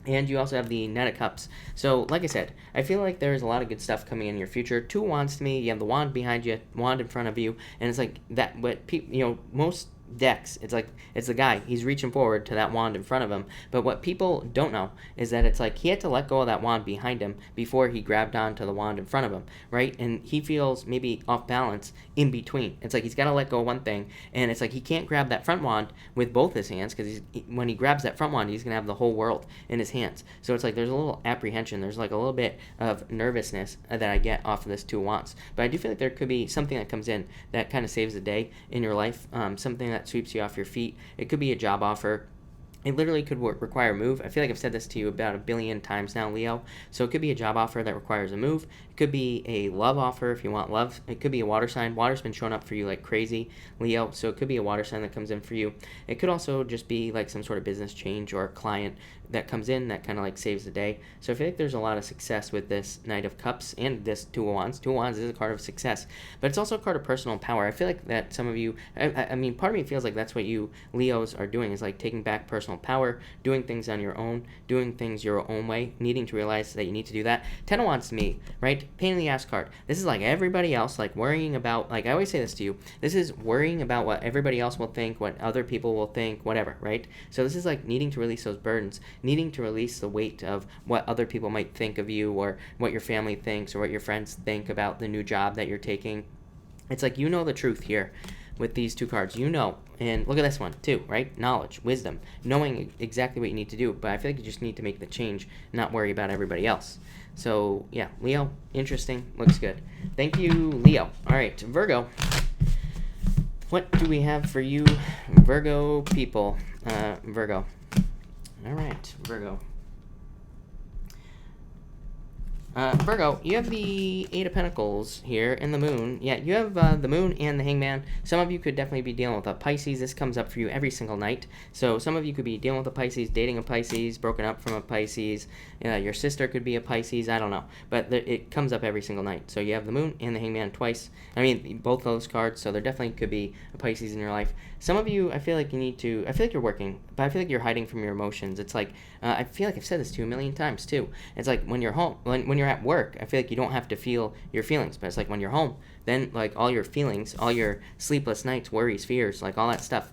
And you also have the Knight of Cups. So, like I said, I feel like there's a lot of good stuff coming in your future. 2 wands to me. You have the wand behind you, wand in front of you, and it's like that. But most decks, it's like it's the guy. He's reaching forward to that wand in front of him. But what people don't know is that it's like he had to let go of that wand behind him before he grabbed onto the wand in front of him, right? And he feels maybe off balance in between. It's like he's got to let go of one thing, and it's like he can't grab that front wand with both his hands, because when he grabs that front wand, he's gonna have the whole world in his hands. So it's like there's a little apprehension. There's like a little bit of nervousness that I get off of this 2 wands. But I do feel like there could be something that comes in that kind of saves the day in your life, something that that sweeps you off your feet. It could be a job offer. It literally could require a move. I feel like I've said this to you about 1,000,000,000 times now, Leo. So it could be a job offer that requires a move. It could be a love offer if you want love. It could be a water sign. Water's been showing up for you like crazy, Leo. So it could be a water sign that comes in for you. It could also just be like some sort of business change or a client that comes in that kind of like saves the day. So I feel like there's a lot of success with this Knight of Cups and this Two of Wands. Two of Wands is a card of success, but it's also a card of personal power. I feel like that some of you, I mean, part of me feels like that's what you Leos are doing, is like taking back personal power, doing things on your own, doing things your own way, needing to realize that you need to do that. Ten of Wands to me, right? Pain in the ass card. This is like everybody else, like worrying about, like I always say this to you, this is worrying about what everybody else will think, what other people will think, whatever, right? So this is like needing to release those burdens, needing to release the weight of what other people might think of you, or what your family thinks, or what your friends think about the new job that you're taking. It's like, you know the truth here with these two cards, you know. And look at this one too, right? Knowledge, wisdom, knowing exactly what you need to do. But I feel like you just need to make the change, not worry about everybody else. So yeah, Leo, interesting, looks good. Thank you, Leo. All right, Virgo. What do we have for you, Virgo people? Virgo. All right, Virgo. Virgo, you have the Eight of Pentacles here and the Moon. Yeah, you have the Moon and the Hangman. Some of you could definitely be dealing with a Pisces. This comes up for you every single night. So some of you could be dealing with a Pisces, dating a Pisces, broken up from a Pisces. Your sister could be a Pisces. I don't know. But it comes up every single night. So you have the Moon and the Hangman twice. I mean, both those cards. So there definitely could be a Pisces in your life. Some of you, I feel like you need to, I feel like you're working, but I feel like you're hiding from your emotions. It's like, I feel like I've said this to you 1,000,000 times too. It's like when you're home, when you're at work, I feel like you don't have to feel your feelings, but it's like when you're home, then like all your feelings, all your sleepless nights, worries, fears, like all that stuff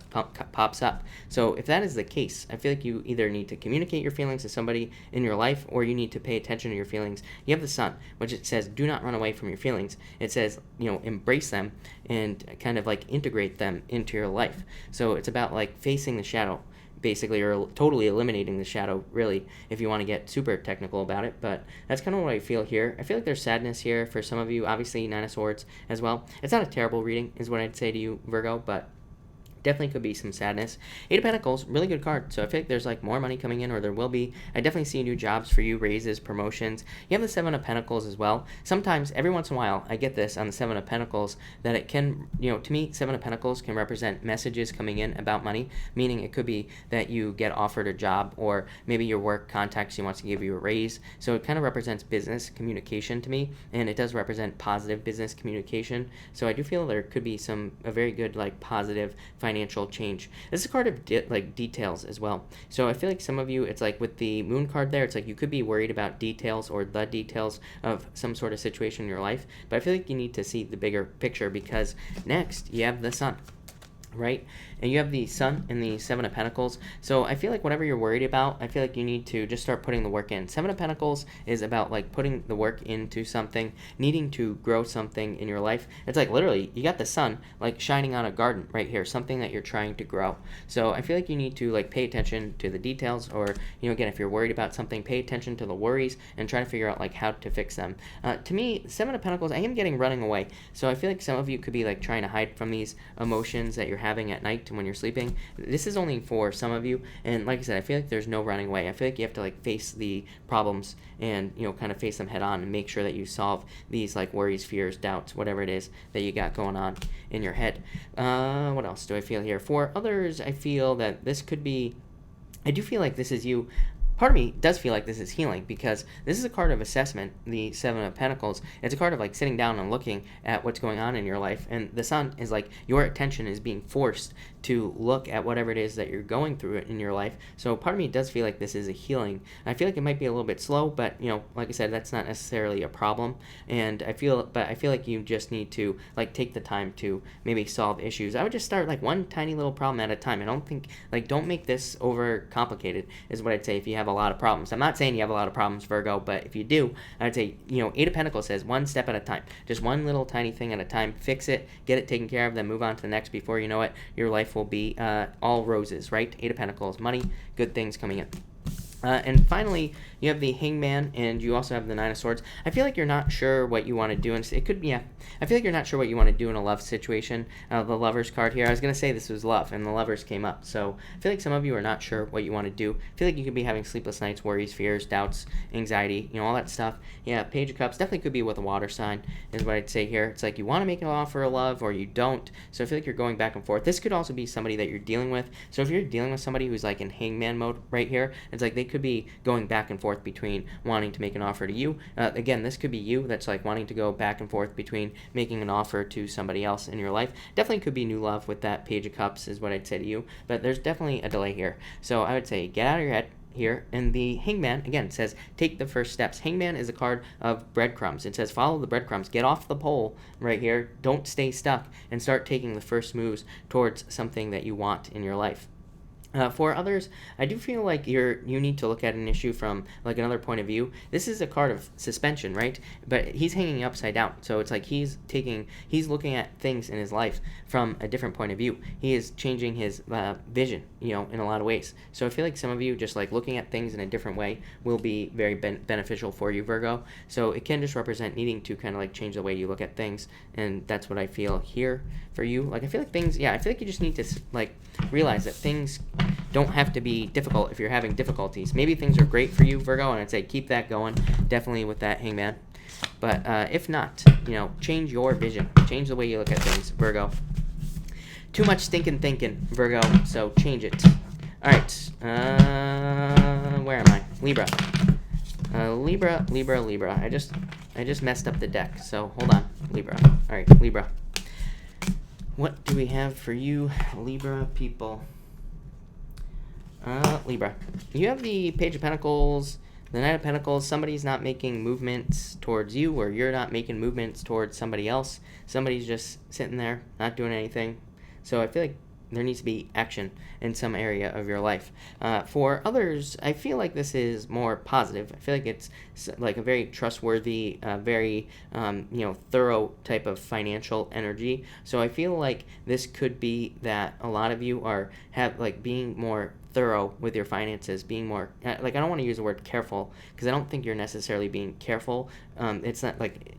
pops up. So if that is the case, I feel like you either need to communicate your feelings to somebody in your life, or you need to pay attention to your feelings. You have the Sun, which it says, do not run away from your feelings. It says, embrace them and kind of like integrate them into your life. So it's about like facing the shadow, basically, or totally eliminating the shadow, really, if you want to get super technical about it. But that's kind of what I feel here. I feel like there's sadness here for some of you, obviously Nine of Swords as well. It's not a terrible reading, is what I'd say to you, Virgo, but definitely could be some sadness. Eight of Pentacles, really good card. So I feel like there's like more money coming in, or there will be. I definitely see new jobs for you, raises, promotions. You have the Seven of Pentacles as well. Sometimes, every once in a while, I get this on the Seven of Pentacles, that it can, to me, Seven of Pentacles can represent messages coming in about money, meaning it could be that you get offered a job, or maybe your work contacts you, wants to give you a raise. So it kind of represents business communication to me, and it does represent positive business communication. So I do feel there could be a very good, like, positive financial change. This is a card of details as well. So I feel like some of you, it's like with the Moon card there, it's like you could be worried about details, or the details of some sort of situation in your life, but I feel like you need to see the bigger picture, because next you have the Sun, right? And you have the Sun and the Seven of Pentacles. So I feel like whatever you're worried about, I feel like you need to just start putting the work in. Seven of Pentacles is about like putting the work into something, needing to grow something in your life. It's like literally you got the sun like shining on a garden right here, something that you're trying to grow. So I feel like you need to like pay attention to the details, or again, if you're worried about something, pay attention to the worries and try to figure out like how to fix them. To me, Seven of Pentacles, I am getting running away. So I feel like some of you could be like trying to hide from these emotions that you're having at night when you're sleeping. This is only for some of you, and like I said, I feel like there's no running away. I feel like you have to like face the problems and kind of face them head on, and make sure that you solve these like worries, fears, doubts, whatever it is that you got going on in your head. What else do I feel here? For others, I feel that this could be, I do feel like this is you. Part of me does feel like this is healing, because this is a card of assessment, the Seven of Pentacles. It's a card of like sitting down and looking at what's going on in your life, and the Sun is like your attention is being forced to look at whatever it is that you're going through in your life. So part of me does feel like this is a healing. I feel like it might be a little bit slow, but like I said, that's not necessarily a problem. And I feel like you just need to like take the time to maybe solve issues. I would just start like one tiny little problem at a time. I don't think don't make this over complicated, is what I'd say if you have a lot of problems. I'm not saying you have a lot of problems, Virgo, but if you do, I'd say, Eight of Pentacles says one step at a time, just one little tiny thing at a time, fix it, get it taken care of, then move on to the next. Before you know it, your life will be all roses, right? Eight of Pentacles, money, good things coming in. And finally, you have the Hangman, and you also have the Nine of Swords. I feel like you're not sure what you want to do, and it could be, yeah, I feel like you're not sure what you want to do in a love situation. The Lovers card here, I was going to say this was love, and the Lovers came up, so I feel like some of you are not sure what you want to do. I feel like you could be having sleepless nights, worries, fears, doubts, anxiety, all that stuff. Yeah, Page of Cups definitely could be with a water sign, is what I'd say here. It's like you want to make an offer of love, or you don't, so I feel like you're going back and forth. This could also be somebody that you're dealing with, so if you're dealing with somebody who's like in Hangman mode right here, it's like they could be going back and forth between wanting to make an offer to you. Again, this could be you that's like wanting to go back and forth between making an offer to somebody else in your life. Definitely could be new love with that Page of Cups, is what I'd say to you, but there's definitely a delay here. So I would say get out of your head here. And the Hangman, again, says take the first steps. Hangman is a card of breadcrumbs. It says follow the breadcrumbs. Get off the pole right here. Don't stay stuck, and start taking the first moves towards something that you want in your life. For others, I do feel like you need to look at an issue from like another point of view. This is a card of suspension, right? But he's hanging upside down, so it's like he's looking at things in his life from a different point of view. He is changing his vision, in a lot of ways. So I feel like some of you just like looking at things in a different way will be very beneficial for you, Virgo. So it can just represent needing to kind of like change the way you look at things, and that's what I feel here for you. Like I feel like you just need to like realize that things don't have to be difficult if you're having difficulties. Maybe things are great for you, Virgo, and I'd say keep that going, definitely with that Hangman. But if not, change your vision. Change the way you look at things, Virgo. Too much stinking thinking, Virgo, so change it. All right, where am I? Libra. Libra. I just messed up the deck, so hold on, Libra. All right, Libra. What do we have for you, Libra people? Libra. You have the Page of Pentacles, the Knight of Pentacles. Somebody's not making movements towards you, or you're not making movements towards somebody else. Somebody's just sitting there, not doing anything. So I feel like there needs to be action in some area of your life. For others, I feel like this is more positive. I feel like it's like a very trustworthy, very thorough type of financial energy. So I feel like this could be that a lot of you have being more thorough with your finances, being more I don't want to use the word careful, because I don't think you're necessarily being careful. It's not like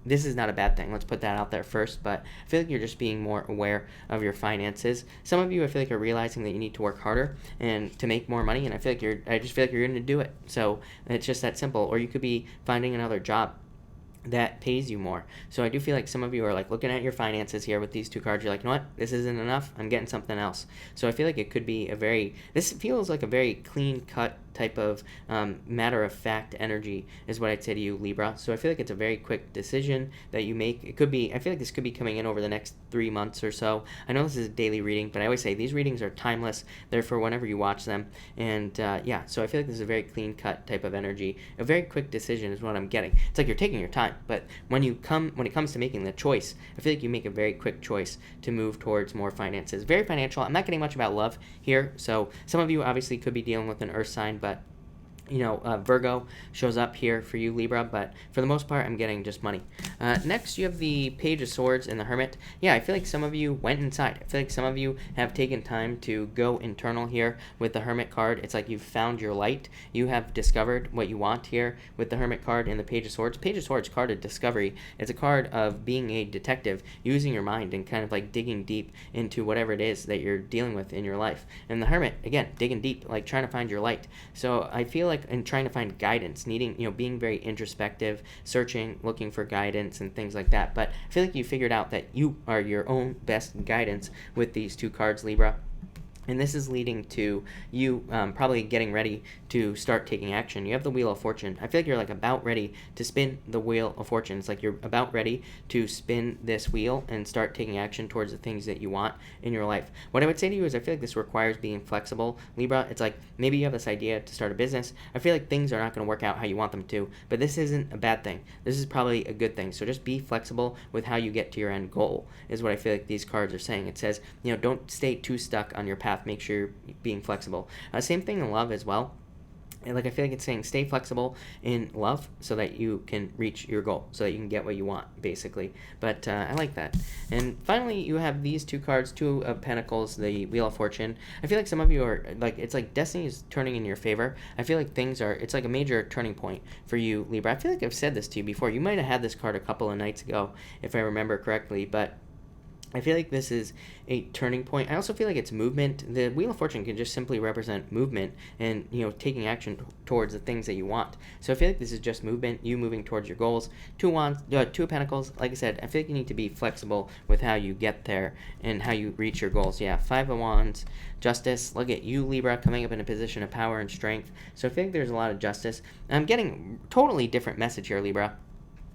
this is not a bad thing. Let's put that out there first. But I feel like you're just being more aware of your finances. Some of you, I feel like, are realizing that you need to work harder and to make more money. And I just feel like you're going to do it. So it's just that simple. Or you could be finding another job that pays you more. So I do feel like some of you are looking at your finances here with these two cards. You're like, you know what? This isn't enough. I'm getting something else. So I feel like it could be this feels like a very clean cut type of matter-of-fact energy is what I'd say to you, Libra. So I feel like it's a very quick decision that you make. I feel like this could be coming in over the next 3 months or so. I know this is a daily reading, but I always say these readings are timeless. They're for whenever you watch them. And so I feel like this is a very clean-cut type of energy. A very quick decision is what I'm getting. It's like you're taking your time, but when it comes to making the choice, I feel like you make a very quick choice to move towards more finances. Very financial. I'm not getting much about love here. So some of you obviously could be dealing with an earth sign, but Virgo shows up here for you, Libra, but for the most part, I'm getting just money. Next, you have the Page of Swords and the Hermit. Yeah, I feel like some of you went inside. I feel like some of you have taken time to go internal here with the Hermit card. It's like you've found your light. You have discovered what you want here with the Hermit card and the Page of Swords. Page of Swords, card of discovery. It's a card of being a detective, using your mind and kind of digging deep into whatever it is that you're dealing with in your life. And the Hermit, again, digging deep, trying to find your light. So I feel like in trying to find guidance, needing, being very introspective, searching, looking for guidance and things like that. But I feel like you figured out that you are your own best guidance with these two cards, Libra. And this is leading to you probably getting ready to start taking action. You have the Wheel of Fortune. I feel like you're about ready to spin the Wheel of Fortune. It's like you're about ready to spin this wheel and start taking action towards the things that you want in your life. What I would say to you is I feel like this requires being flexible, Libra. It's like maybe you have this idea to start a business. I feel like things are not going to work out how you want them to, but this isn't a bad thing. This is probably a good thing. So just be flexible with how you get to your end goal is what I feel like these cards are saying. It says, don't stay too stuck on your path. Make sure you're being flexible. Same thing in love as well. And like I feel like it's saying stay flexible in love so that you can reach your goal, so that you can get what you want, basically. But I like that. And finally, you have these two cards, Two of Pentacles, the Wheel of Fortune. I feel like some of you are like, it's like destiny is turning in your favor. I feel like it's like a major turning point for you, Libra. I feel like I've said this to you before. You might have had this card a couple of nights ago, if I remember correctly, but I feel like this is a turning point. I also feel like it's movement. The Wheel of Fortune can just simply represent movement and, taking action towards the things that you want. So I feel like this is just movement, you moving towards your goals. Two of Pentacles, like I said, I feel like you need to be flexible with how you get there and how you reach your goals. Yeah, Five of Wands, Justice. Look at you, Libra, coming up in a position of power and strength. So I feel like there's a lot of justice. I'm getting totally different message here, Libra.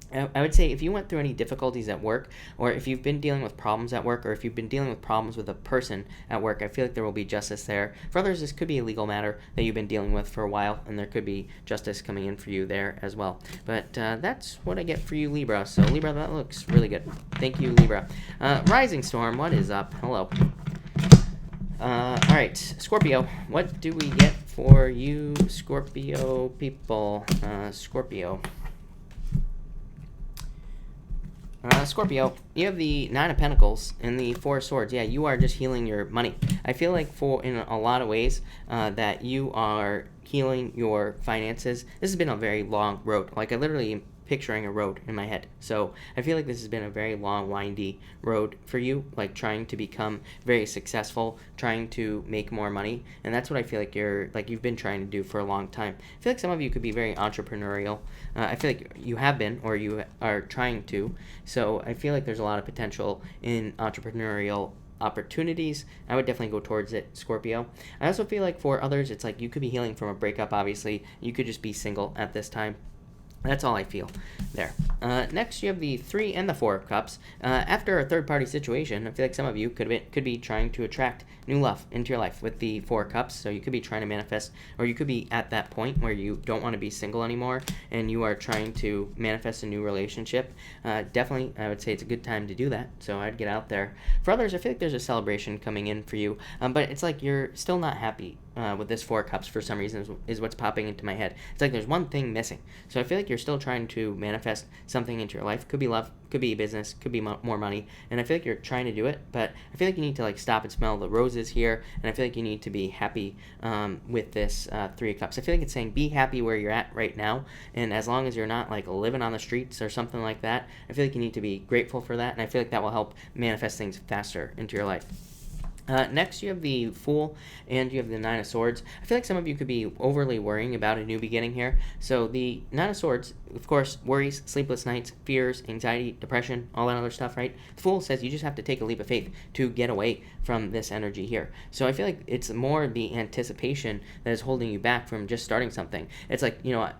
I would say if you went through any difficulties at work, or if you've been dealing with problems at work, or if you've been dealing with problems with a person at work, I feel like there will be justice there. For others, this could be a legal matter that you've been dealing with for a while, and there could be justice coming in for you there as well. But that's what I get for you, Libra. So, Libra, that looks really good. Thank you, Libra. Rising Storm, what is up? Hello. All right, Scorpio, what do we get for you, Scorpio people? Scorpio, you have the Nine of Pentacles and the Four of Swords. Yeah, you are just healing your money. I feel like in a lot of ways that you are healing your finances. This has been a very long road. Like, I literally am picturing a road in my head. So I feel like this has been a very long, windy road for you, like trying to become very successful, trying to make more money. And that's what I feel like you've been trying to do for a long time. I feel like some of you could be very entrepreneurial. I feel like you have been, or you are trying to. So I feel like there's a lot of potential in entrepreneurial opportunities. I would definitely go towards it, Scorpio. I also feel like for others, it's like you could be healing from a breakup, obviously. You could just be single at this time. That's all I feel there. Next, you have the Three and the Four of Cups. After a third-party situation, I feel like some of you could be trying to attract new love into your life with the Four of Cups. So you could be trying to manifest, or you could be at that point where you don't want to be single anymore, and you are trying to manifest a new relationship. Definitely, I would say it's a good time to do that. So I'd get out there. For others, I feel like there's a celebration coming in for you, but it's like you're still not happy with this Four of Cups for some reason is what's popping into my head. It's like there's one thing missing. So I feel like you're still trying to manifest something into your life. Could be love, could be business, could be more money. And I feel like you're trying to do it, but I feel like you need to like stop and smell the roses here. And I feel like you need to be happy with this Three of Cups. I feel like it's saying be happy where you're at right now. And as long as you're not like living on the streets or something like that, I feel like you need to be grateful for that. And I feel like that will help manifest things faster into your life. Next, you have the Fool, and you have the Nine of Swords. I feel like some of you could be overly worrying about a new beginning here. So the Nine of Swords, of course, worries, sleepless nights, fears, anxiety, depression, all that other stuff, right? The Fool says you just have to take a leap of faith to get away from this energy here. So I feel like it's more the anticipation that is holding you back from just starting something. It's like,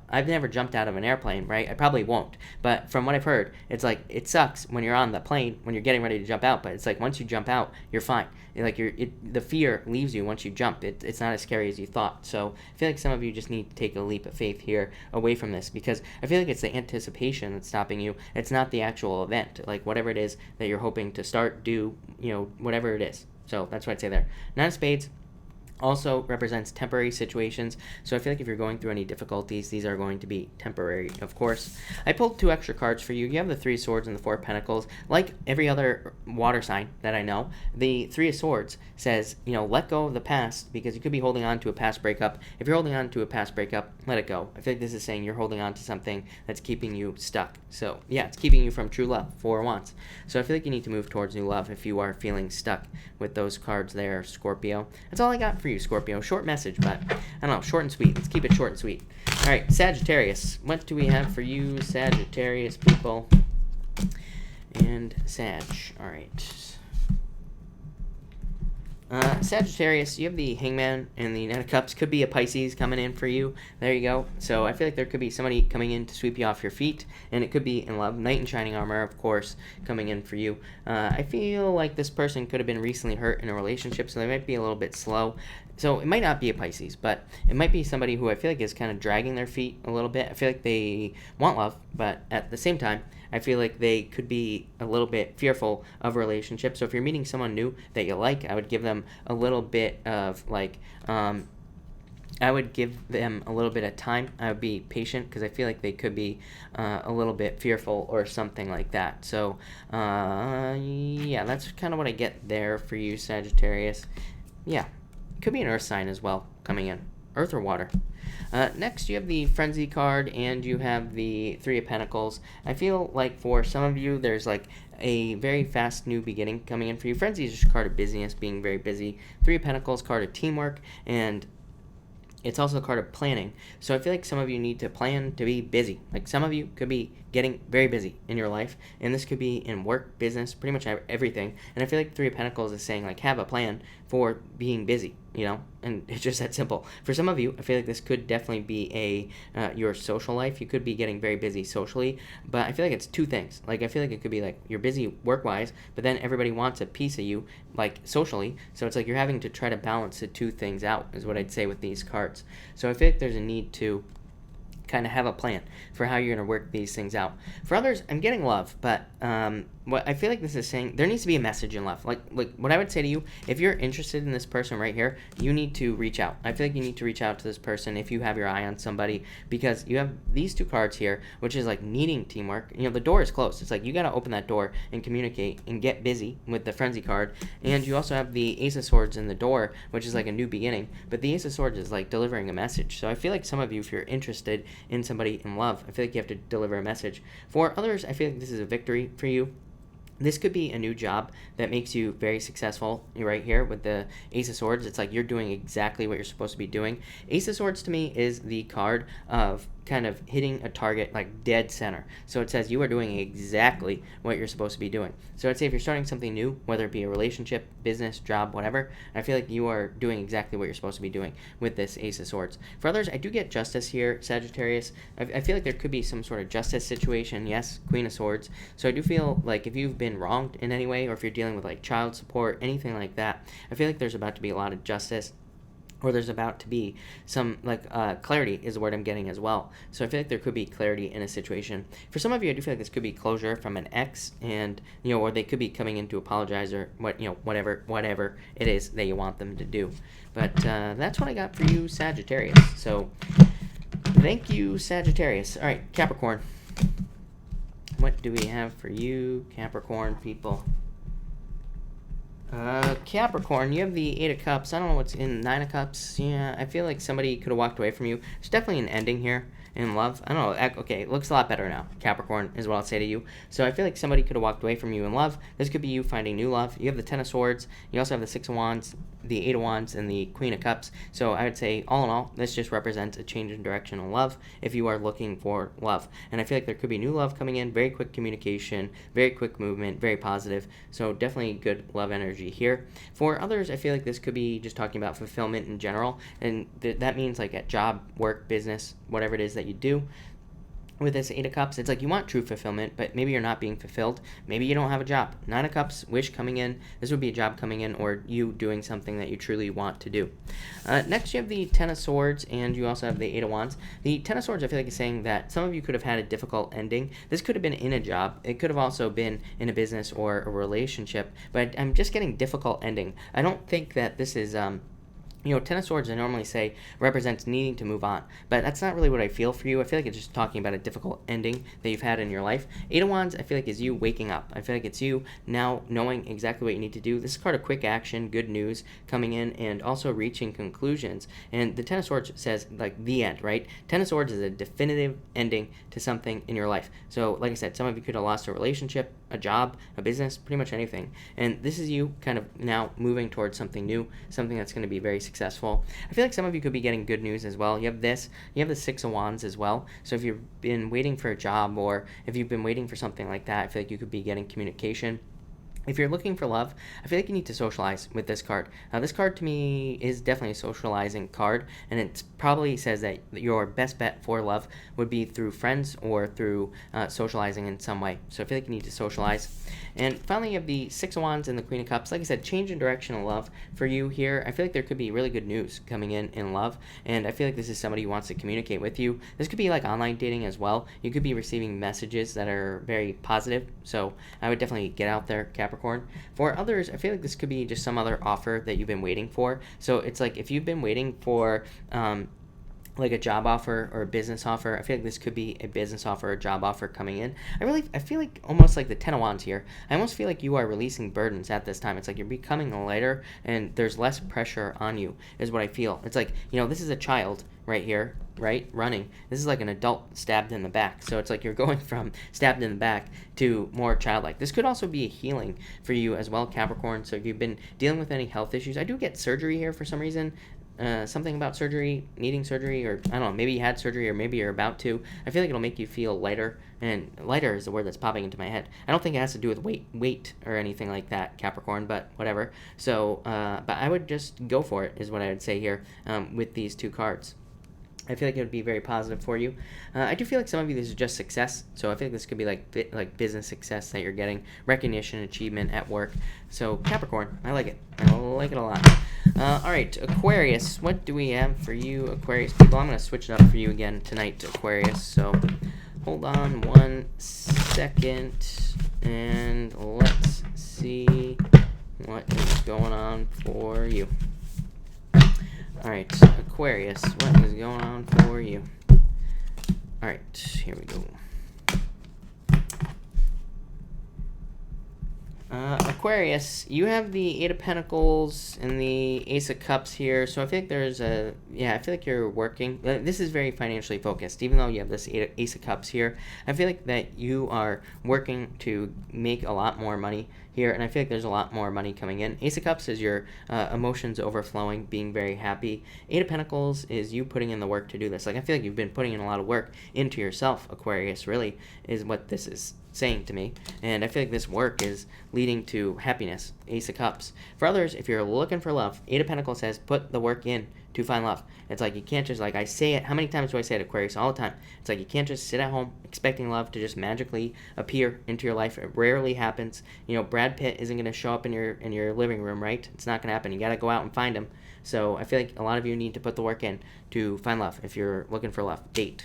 I've never jumped out of an airplane, right? I probably won't. But from what I've heard, it's like it sucks when you're on the plane, when you're getting ready to jump out. But it's like once you jump out, you're fine. Like the fear leaves you once you jump. It's not as scary as you thought. So I feel like some of you just need to take a leap of faith here away from this, because I feel like it's the anticipation that's stopping you. It's not the actual event, like whatever it is that you're hoping to start, do, whatever it is. So that's what I'd say there. Nine of Spades also represents temporary situations. So I feel like if you're going through any difficulties, these are going to be temporary, of course. I pulled two extra cards for you. You have the Three of Swords and the Four of Pentacles. Like every other water sign that I know, the Three of Swords says, let go of the past, because you could be holding on to a past breakup. If you're holding on to a past breakup, let it go. I feel like this is saying you're holding on to something that's keeping you stuck. So yeah, it's keeping you from true love, Four of Wands. So I feel like you need to move towards new love if you are feeling stuck with those cards there, Scorpio. That's all I got for you, Scorpio. Short message, but I don't know, short and sweet. Let's keep it short and sweet. All right, Sagittarius. What do we have for you, Sagittarius people? And Sag. All right. Sagittarius, you have the Hangman and the Knight of Cups. Could be a Pisces coming in for you. There you go. So I feel like there could be somebody coming in to sweep you off your feet, and it could be in love. Knight in Shining Armor, of course, coming in for you. I feel like this person could have been recently hurt in a relationship, so they might be a little bit slow. So it might not be a Pisces, but it might be somebody who I feel like is kind of dragging their feet a little bit. I feel like they want love, but at the same time, I feel like they could be a little bit fearful of a relationship. So if you're meeting someone new that you like, I would give them a little bit of like I would give them a little bit of time. I would be patient because I feel like they could be a little bit fearful or something like that. So, yeah, that's kind of what I get there for you, Sagittarius. Yeah, could be an earth sign as well coming in, earth or water. Next, you have the Frenzy card and you have the Three of Pentacles. I feel like for some of you, there's like a very fast new beginning coming in for you. Frenzy is just a card of busyness, being very busy. Three of Pentacles, card of teamwork, and it's also a card of planning. So I feel like some of you need to plan to be busy. Like some of you could be getting very busy in your life, and this could be in work, business, pretty much everything. And I feel like Three of Pentacles is saying like have a plan for being busy, you know, and it's just that simple. For some of you, I feel like this could definitely be your social life. You could be getting very busy socially, but I feel like it's two things. Like I feel like it could be like you're busy work-wise, but then everybody wants a piece of you like socially. So it's like you're having to try to balance the two things out is what I'd say with these cards. So I feel like there's a need to kind of have a plan for how you're going to work these things out. For others, I'm getting love, but what I feel like this is saying, there needs to be a message in love. Like what I would say to you, if you're interested in this person right here, you need to reach out. I feel like you need to reach out to this person if you have your eye on somebody, because you have these two cards here, which is like needing teamwork. You know, the door is closed. It's like you got to open that door and communicate and get busy with the Frenzy card. And you also have the Ace of Swords in the door, which is like a new beginning. But the Ace of Swords is like delivering a message. So I feel like some of you, if you're interested in somebody in love, I feel like you have to deliver a message. For others, I feel like this is a victory for you. This could be a new job that makes you very successful right here with the Ace of Swords. It's like you're doing exactly what you're supposed to be doing. Ace of Swords to me is the card of kind of hitting a target like dead center. So it says you are doing exactly what you're supposed to be doing. So I'd say if you're starting something new, whether it be a relationship, business, job, whatever, I feel like you are doing exactly what you're supposed to be doing with this Ace of Swords. For others, I do get justice here, Sagittarius. I feel like there could be some sort of justice situation. Yes, Queen of Swords. So I do feel like if you've been wronged in any way, or if you're dealing with like child support, anything like that, I feel like there's about to be a lot of justice, or there's about to be some like clarity is the word I'm getting as well. So I feel like there could be clarity in a situation. For some of you, I do feel like this could be closure from an ex, and you know, or they could be coming in to apologize, or whatever it is that you want them to do. But that's what I got for you, Sagittarius. So thank you, Sagittarius. All right, Capricorn. What do we have for you, Capricorn people? Capricorn, you have the Eight of Cups. I don't know what's in Nine of Cups. Yeah, I feel like somebody could have walked away from you. There's definitely an ending here in love. I don't know. Okay, it looks a lot better now. Capricorn is what I'll say to you. So I feel like somebody could have walked away from you in love. This could be you finding new love. You have the Ten of Swords. You also have the Six of Wands, the Eight of Wands, and the Queen of Cups. So I would say, all in all, this just represents a change in direction in love if you are looking for love. And I feel like there could be new love coming in, very quick communication, very quick movement, very positive. So definitely good love energy here. For others, I feel like this could be just talking about fulfillment in general. And that means like at job, work, business, whatever it is that you do. With this Eight of Cups, it's like you want true fulfillment, but maybe you're not being fulfilled. Maybe you don't have a job. Nine of Cups, wish coming in. This would be a job coming in, or you doing something that you truly want to do. Next, you have the Ten of Swords, and you also have the Eight of Wands. The Ten of Swords, I feel like, is saying that some of you could have had a difficult ending. This could have been in a job. It could have also been in a business or a relationship, but I'm just getting difficult ending. I don't think that this is... You know, Ten of Swords, I normally say, represents needing to move on. But that's not really what I feel for you. I feel like it's just talking about a difficult ending that you've had in your life. Eight of Wands, I feel like, is you waking up. I feel like it's you now knowing exactly what you need to do. This is card of quick action, good news coming in, and also reaching conclusions. And the Ten of Swords says, like, the end, right? Ten of Swords is a definitive ending to something in your life. So, like I said, some of you could have lost a relationship, a job, a business, pretty much anything. And this is you kind of now moving towards something new, something that's going to be very successful. I feel like some of you could be getting good news as well. You have this, you have the Six of Wands as well. So if you've been waiting for a job, or if you've been waiting for something like that, I feel like you could be getting communication. If you're looking for love, I feel like you need to socialize with this card. This card to me is definitely a socializing card, and it probably says that your best bet for love would be through friends or through socializing in some way. So I feel like you need to socialize. And finally, you have the Six of Wands and the Queen of Cups. Like I said, change in direction of love for you here. I feel like there could be really good news coming in love, and I feel like this is somebody who wants to communicate with you. This could be like online dating as well. You could be receiving messages that are very positive. So I would definitely get out there, Capricorn. Capricorn. For others, I feel like this could be just some other offer that you've been waiting for. So it's like if you've been waiting for like a job offer or a business offer. I feel like this could be a business offer or a job offer coming in. I feel like almost like the Ten of Wands here. I almost feel like you are releasing burdens at this time. It's like you're becoming lighter and there's less pressure on you is what I feel. It's like, this is a child right here, right? Running. This is like an adult stabbed in the back. So it's like you're going from stabbed in the back to more childlike. This could also be a healing for you as well, Capricorn. So if you've been dealing with any health issues, I do get surgery here for some reason. Something about surgery, needing surgery, or I don't know, maybe you had surgery or maybe you're about to. I feel like it'll make you feel lighter, and lighter is the word that's popping into my head. I don't think it has to do with weight or anything like that, Capricorn, but whatever. So, but I would just go for it is what I would say here with these two cards. I feel like it would be very positive for you. I do feel like some of you, this is just success. So I feel like this could be like business success that you're getting, recognition, achievement at work. So Capricorn, I like it. I like it a lot. All right, Aquarius, what do we have for you, Aquarius people? I'm going to switch it up for you again tonight, Aquarius. So hold on 1 second, and let's see what is going on for you. All right, Aquarius, what is going on for you? All right, here we go. Aquarius, you have the Eight of Pentacles and the Ace of Cups here. So I feel like I feel like you're working. This is very financially focused. Even though you have this Ace of Cups here, I feel like that you are working to make a lot more money here. And I feel like there's a lot more money coming in. Ace of Cups is your emotions overflowing, being very happy. Eight of Pentacles is you putting in the work to do this. Like, I feel like you've been putting in a lot of work into yourself, Aquarius, really, is what this is saying to me. And I feel like this work is leading to happiness. Ace of Cups. For others, if you're looking for love, Eight of Pentacles says put the work in to find love. It's like you can't just, like I say it, how many times do I say it, Aquarius? All the time. It's like you can't just sit at home expecting love to just magically appear into your life. It rarely happens. Brad Pitt isn't going to show up in your living room, right? It's not going to happen. You got to go out and find him. So I feel like a lot of you need to put the work in to find love if you're looking for love. Date.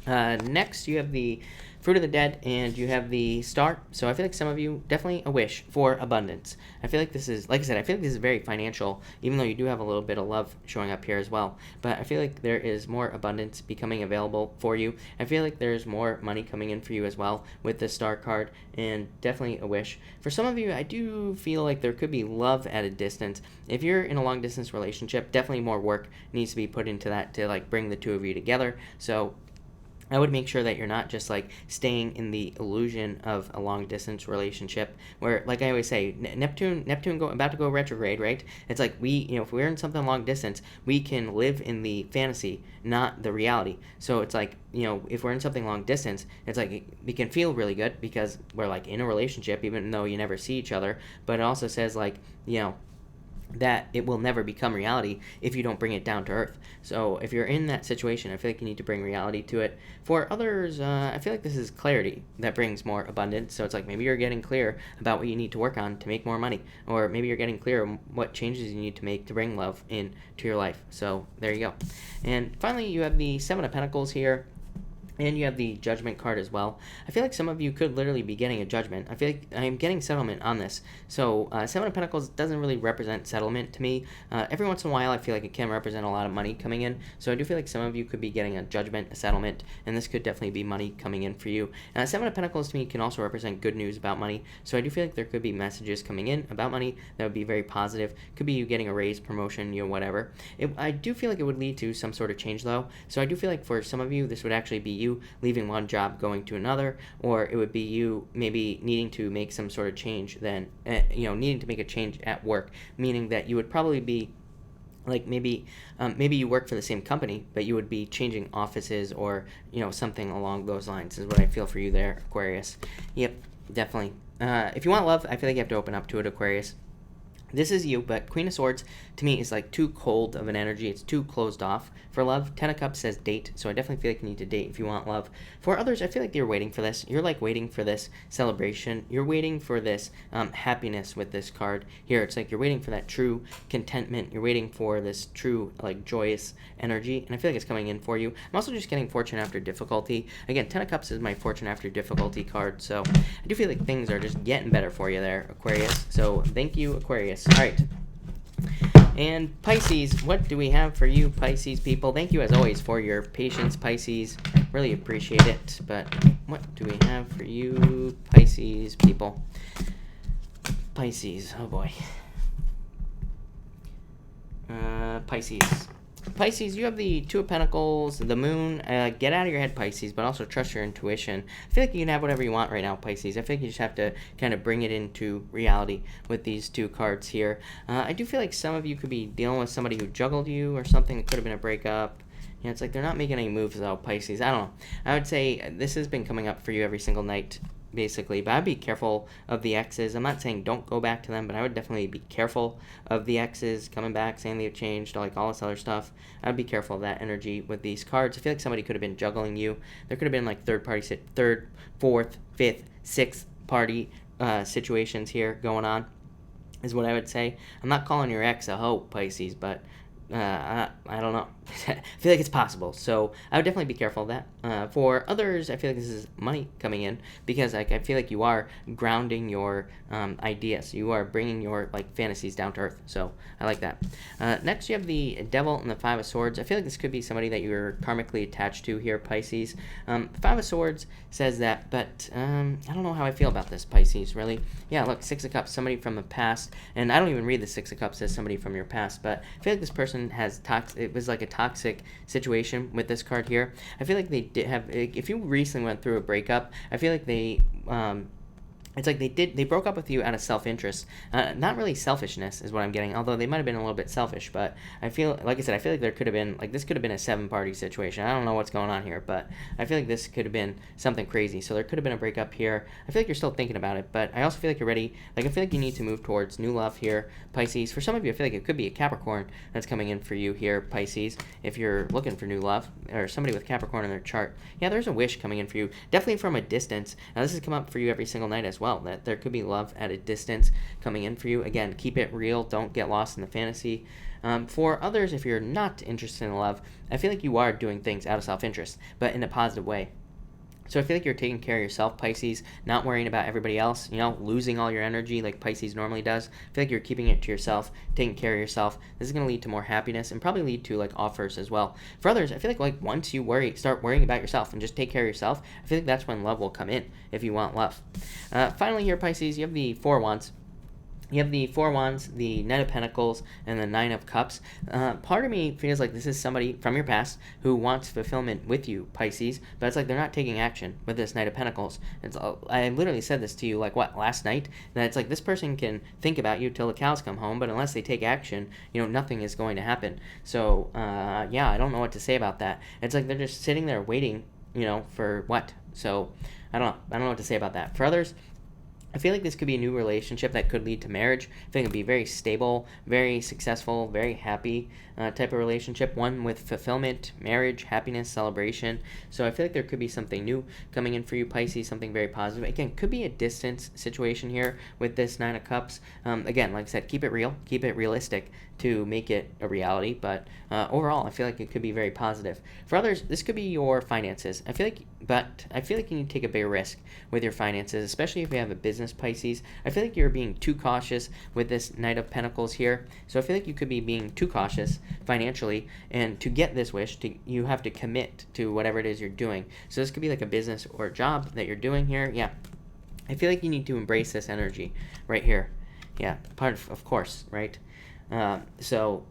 Next, you have the Fruit of the Dead, and you have the Star. So I feel like some of you, definitely a wish for abundance. I feel like this is, like I said, I feel like this is very financial, even though you do have a little bit of love showing up here as well. But I feel like there is more abundance becoming available for you. I feel like there's more money coming in for you as well with the Star card, and definitely a wish. For some of you, I do feel like there could be love at a distance. If you're in a long-distance relationship, definitely more work needs to be put into that to, like, bring the two of you together. So I would make sure that you're not just, like, staying in the illusion of a long-distance relationship where, like I always say, Neptune about to go retrograde, right? It's like if we're in something long distance, we can live in the fantasy, not the reality. So it's like, if we're in something long distance, it's like we can feel really good because we're, like, in a relationship even though you never see each other. But it also says, like, that it will never become reality if you don't bring it down to earth. So if you're in that situation, I feel like you need to bring reality to it. For others, I feel like this is clarity that brings more abundance. So it's like maybe you're getting clear about what you need to work on to make more money, or maybe you're getting clear on what changes you need to make to bring love into your life. So there you go. And finally, you have the Seven of Pentacles here. And you have the Judgment card as well. I feel like some of you could literally be getting a judgment. I feel like I am getting settlement on this. So Seven of Pentacles doesn't really represent settlement to me. Every once in a while, I feel like it can represent a lot of money coming in. So I do feel like some of you could be getting a judgment, a settlement, and this could definitely be money coming in for you. Seven of Pentacles to me can also represent good news about money. So I do feel like there could be messages coming in about money that would be very positive. Could be you getting a raise, promotion, whatever. I do feel like it would lead to some sort of change though. So I do feel like for some of you, this would actually be you leaving one job, going to another, or it would be you maybe needing to make some sort of change then, needing to make a change at work, meaning that you would probably be like maybe you work for the same company, but you would be changing offices or, something along those lines is what I feel for you there, Aquarius. Yep, definitely. If you want love, I feel like you have to open up to it, Aquarius. This is you, but Queen of Swords, to me, is like too cold of an energy. It's too closed off For love, 10 of Cups says date, so I definitely feel like you need to date if you want love. For others, I feel like you're waiting for this. You're like waiting for this celebration. You're waiting for this happiness with this card here. It's like you're waiting for that true contentment. You're waiting for this true like joyous energy, and I feel like it's coming in for you. I'm also just getting fortune after difficulty. Again, 10 of Cups is my fortune after difficulty card, so I do feel like things are just getting better for you there, Aquarius. So thank you, Aquarius. All right. And Pisces, what do we have for you, Pisces people? Thank you, as always, for your patience, Pisces. Really appreciate it. But what do we have for you, Pisces people? Pisces, oh boy. Pisces. Pisces, you have the Two of Pentacles, the Moon. Get out of your head, Pisces, but also trust your intuition. I feel like you can have whatever you want right now, Pisces. I feel like you just have to kind of bring it into reality with these two cards here. I do feel like some of you could be dealing with somebody who juggled you or something. It could have been a breakup. You know, it's like they're not making any moves, though, Pisces. I don't know. I would say this has been coming up for you every single night, basically, but I'd be careful of the exes. I'm not saying don't go back to them, but I would definitely be careful of the exes coming back, saying they've changed, like all this other stuff. I'd be careful of that energy with these cards. I feel like somebody could have been juggling you. There could have been like third, fourth, fifth, sixth party situations here going on, is what I would say. I'm not calling your ex a hoe, Pisces, but I don't know. I feel like it's possible, so I would definitely be careful of that. For others, I feel like this is money coming in, because like I feel like you are grounding your ideas. You are bringing your like fantasies down to earth, so I like that. Next, you have the Devil and the Five of Swords. I feel like this could be somebody that you're karmically attached to here, Pisces. Five of Swords says that, but I don't know how I feel about this, Pisces, really. Yeah, look, Six of Cups, somebody from the past, and I don't even read the Six of Cups as somebody from your past, but I feel like this person has it was like a toxic situation with this card here. I feel like they did have, if you recently went through a breakup, I feel like they it's like they broke up with you out of self-interest. Not really selfishness is what I'm getting, although they might have been a little bit selfish, but I feel, like I said, I feel like there could have been, like this could have been a 7-party situation. I don't know what's going on here, but I feel like this could have been something crazy. So there could have been a breakup here. I feel like you're still thinking about it, but I also feel like you're ready. Like I feel like you need to move towards new love here, Pisces. For some of you, I feel like it could be a Capricorn that's coming in for you here, Pisces, if you're looking for new love, or somebody with Capricorn in their chart. Yeah, there's a wish coming in for you, definitely from a distance. Now this has come up for you every single night as well, that there could be love at a distance coming in for you. Again, keep it real. Don't get lost in the fantasy. For others, if you're not interested in love, I feel like you are doing things out of self-interest, but in a positive way. So I feel like you're taking care of yourself, Pisces, not worrying about everybody else, you know, losing all your energy like Pisces normally does. I feel like you're keeping it to yourself, taking care of yourself. This is going to lead to more happiness and probably lead to, like, offers as well. For others, I feel like once you start worrying about yourself and just take care of yourself, I feel like that's when love will come in, if you want love. Finally here, Pisces, you have the Four Wands. You have the Four Wands, the Knight of Pentacles, and the Nine of Cups. Part of me feels like this is somebody from your past who wants fulfillment with you, Pisces, but it's like they're not taking action with this Knight of Pentacles. I literally said this to you, like, what, last night? That it's like this person can think about you till the cows come home, but unless they take action, you know, nothing is going to happen. So, yeah, I don't know what to say about that. It's like they're just sitting there waiting, you know, for what? So, I don't know what to say about that. For others, I feel like this could be a new relationship that could lead to marriage. I think it'd be very stable, very successful, very happy type of relationship. One with fulfillment, marriage, happiness, celebration. So I feel like there could be something new coming in for you, Pisces, something very positive. Again, could be a distance situation here with this Nine of Cups. Again, like I said, keep it real, keep it realistic to make it a reality. But overall, I feel like it could be very positive. For others, this could be your finances. I feel like you need to take a bigger risk with your finances, especially if you have a business, Pisces. I feel like you're being too cautious with this Knight of Pentacles here. So I feel like you could be being too cautious financially, and to get this wish, you have to commit to whatever it is you're doing. So this could be like a business or a job that you're doing here. Yeah, I feel like you need to embrace this energy right here. Yeah, of course, right? So,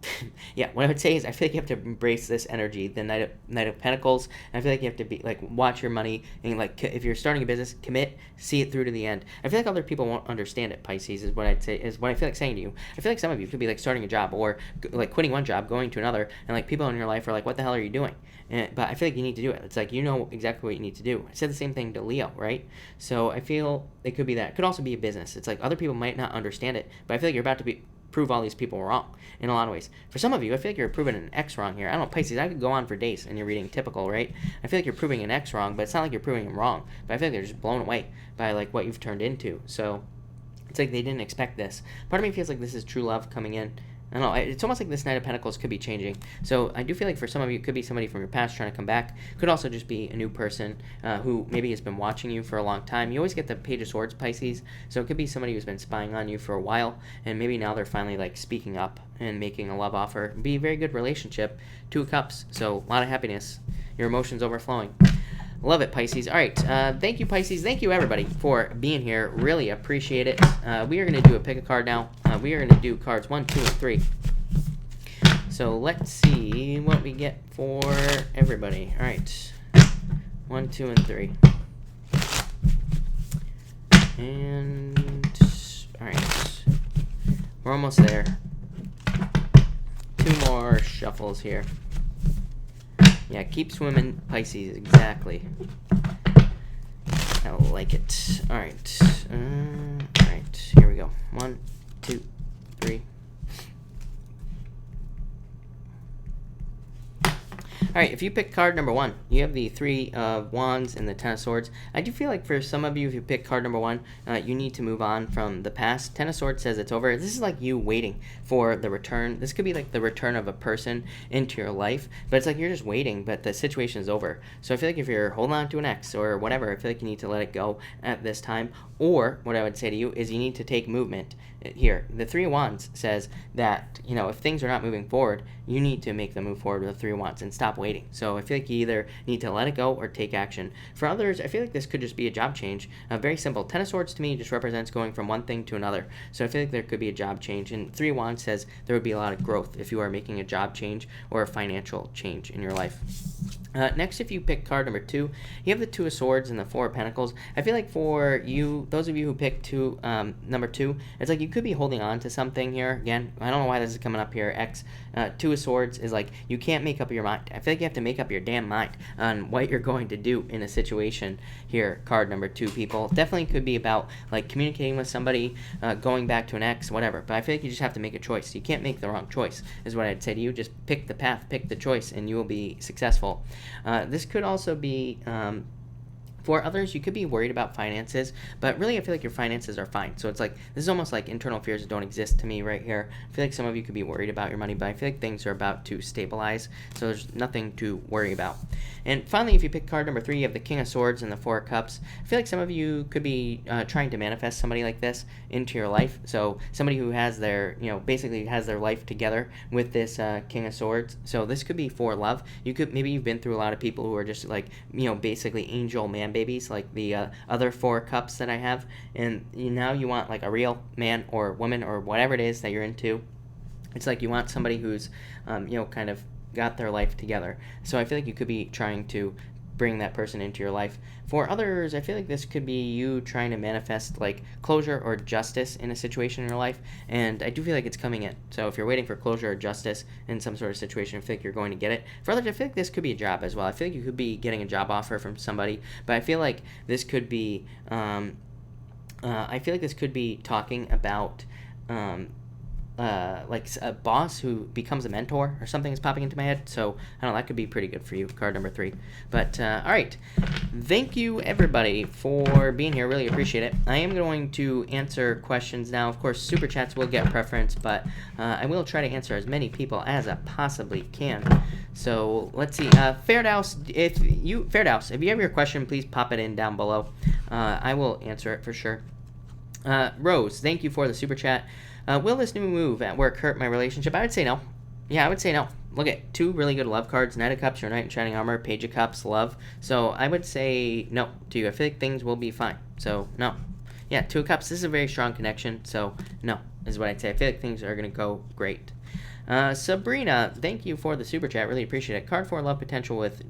yeah, what I would say is I feel like you have to embrace this energy, the Knight of Pentacles. And I feel like you have to be like, watch your money, and like, if you're starting a business, commit, see it through to the end. I feel like other people won't understand it, Pisces, is what I'd say, is what I feel like saying to you. I feel like some of you could be like starting a job, or like quitting one job, going to another, and like people in your life are like, what the hell are you doing? But I feel like you need to do it. It's like, you know exactly what you need to do. I said the same thing to Leo, right? So I feel it could be that. It could also be a business. It's like other people might not understand it, but I feel like you're about to prove all these people wrong in a lot of ways. For some of you, I feel like you're proving an X wrong here. I don't know, Pisces, I could go on for days and you're reading typical, right? I feel like you're proving an X wrong, but it's not like you're proving him wrong. But I feel like they're just blown away by like what you've turned into. So it's like they didn't expect this. Part of me feels like this is true love coming in. I don't know, it's almost like this Knight of Pentacles could be changing. So I do feel like for some of you, it could be somebody from your past trying to come back. Could also just be a new person who maybe has been watching you for a long time. You always get the Page of Swords, Pisces. So it could be somebody who's been spying on you for a while, and maybe now they're finally like speaking up and making a love offer. Be a very good relationship. 2 of Cups, so a lot of happiness. Your emotions overflowing. Love it, Pisces. All right. Thank you, Pisces. Thank you, everybody, for being here. Really appreciate it. We are going to do a pick a card now. We are going to do cards 1, 2, and 3. So let's see what we get for everybody. All right. 1, 2, and 3. And, all right. We're almost there. 2 more shuffles here. Yeah, keep swimming, Pisces, exactly. I like it. All right. All right, here we go. 1, 2, 3. All right, if you pick card number 1, you have the 3 of Wands and the 10 of Swords. I do feel like for some of you, if you pick card number 1, you need to move on from the past. 10 of Swords says it's over. This is like you waiting for the return. This could be like the return of a person into your life, but it's like you're just waiting, but the situation is over. So I feel like if you're holding on to an ex or whatever, I feel like you need to let it go at this time. Or what I would say to you is you need to take movement here. The 3 of Wands says that, you know, if things are not moving forward, you need to make them move forward with the 3 of Wands and stop waiting. So I feel like you either need to let it go or take action. For others, I feel like this could just be a job change. Very simple. 10 of Swords to me just represents going from one thing to another. So I feel like there could be a job change. And 3 of Wands says there would be a lot of growth if you are making a job change or a financial change in your life. Next, if you pick card number 2, you have the 2 of Swords and the 4 of Pentacles. I feel like for you, those of you who picked number 2, it's like you could be holding on to something here. Again, I don't know why this is coming up here. 2 of Swords is like you can't make up your mind. I feel like you have to make up your damn mind on what you're going to do in a situation here. Card number 2, people. Definitely could be about like communicating with somebody, going back to an ex, whatever. But I feel like you just have to make a choice. You can't make the wrong choice, is what I'd say to you. Just pick the path, pick the choice, and you will be successful. This could also be, for others, you could be worried about finances, but really I feel like your finances are fine. So it's like, this is almost like internal fears that don't exist to me right here. I feel like some of you could be worried about your money, but I feel like things are about to stabilize, so there's nothing to worry about. And finally, if you pick card number 3, you have the King of Swords and the 4 of Cups. I feel like some of you could be trying to manifest somebody like this into your life. So somebody who has their, basically has their life together with this King of Swords. So this could be for love. Maybe you've been through a lot of people who are just like, basically angel man babies, like the other 4 cups that I have, and now you want like a real man or woman or whatever it is that you're into. It's like you want somebody who's kind of got their life together. So I feel like you could be trying to bring that person into your life. For others, I feel like this could be you trying to manifest like closure or justice in a situation in your life, and I do feel like it's coming in. So if you're waiting for closure or justice in some sort of situation, I feel like you're going to get it. For others, I feel like this could be a job as well. I feel like you could be getting a job offer from somebody, but I feel like this could be talking about like a boss who becomes a mentor or something is popping into my head. So I don't know, that could be pretty good for you, card number 3. But all right, thank you everybody for being here. Really appreciate it. I am going to answer questions now. Of course, super chats will get preference, but I will try to answer as many people as I possibly can. So let's see. Fairdouse, if you have your question, please pop it in down below. I will answer it for sure. Rose, thank you for the super chat. Will this new move at work hurt my relationship? I would say no. Yeah, I would say no. Look at 2 really good love cards. Knight of Cups, your Knight in Shining Armor, Page of Cups, love. So I would say no to you. I feel like things will be fine. So no. Yeah, 2 of Cups, this is a very strong connection. So no, is what I'd say. I feel like things are going to go great. Sabrina, thank you for the super chat. Really appreciate it. Card 4, love potential with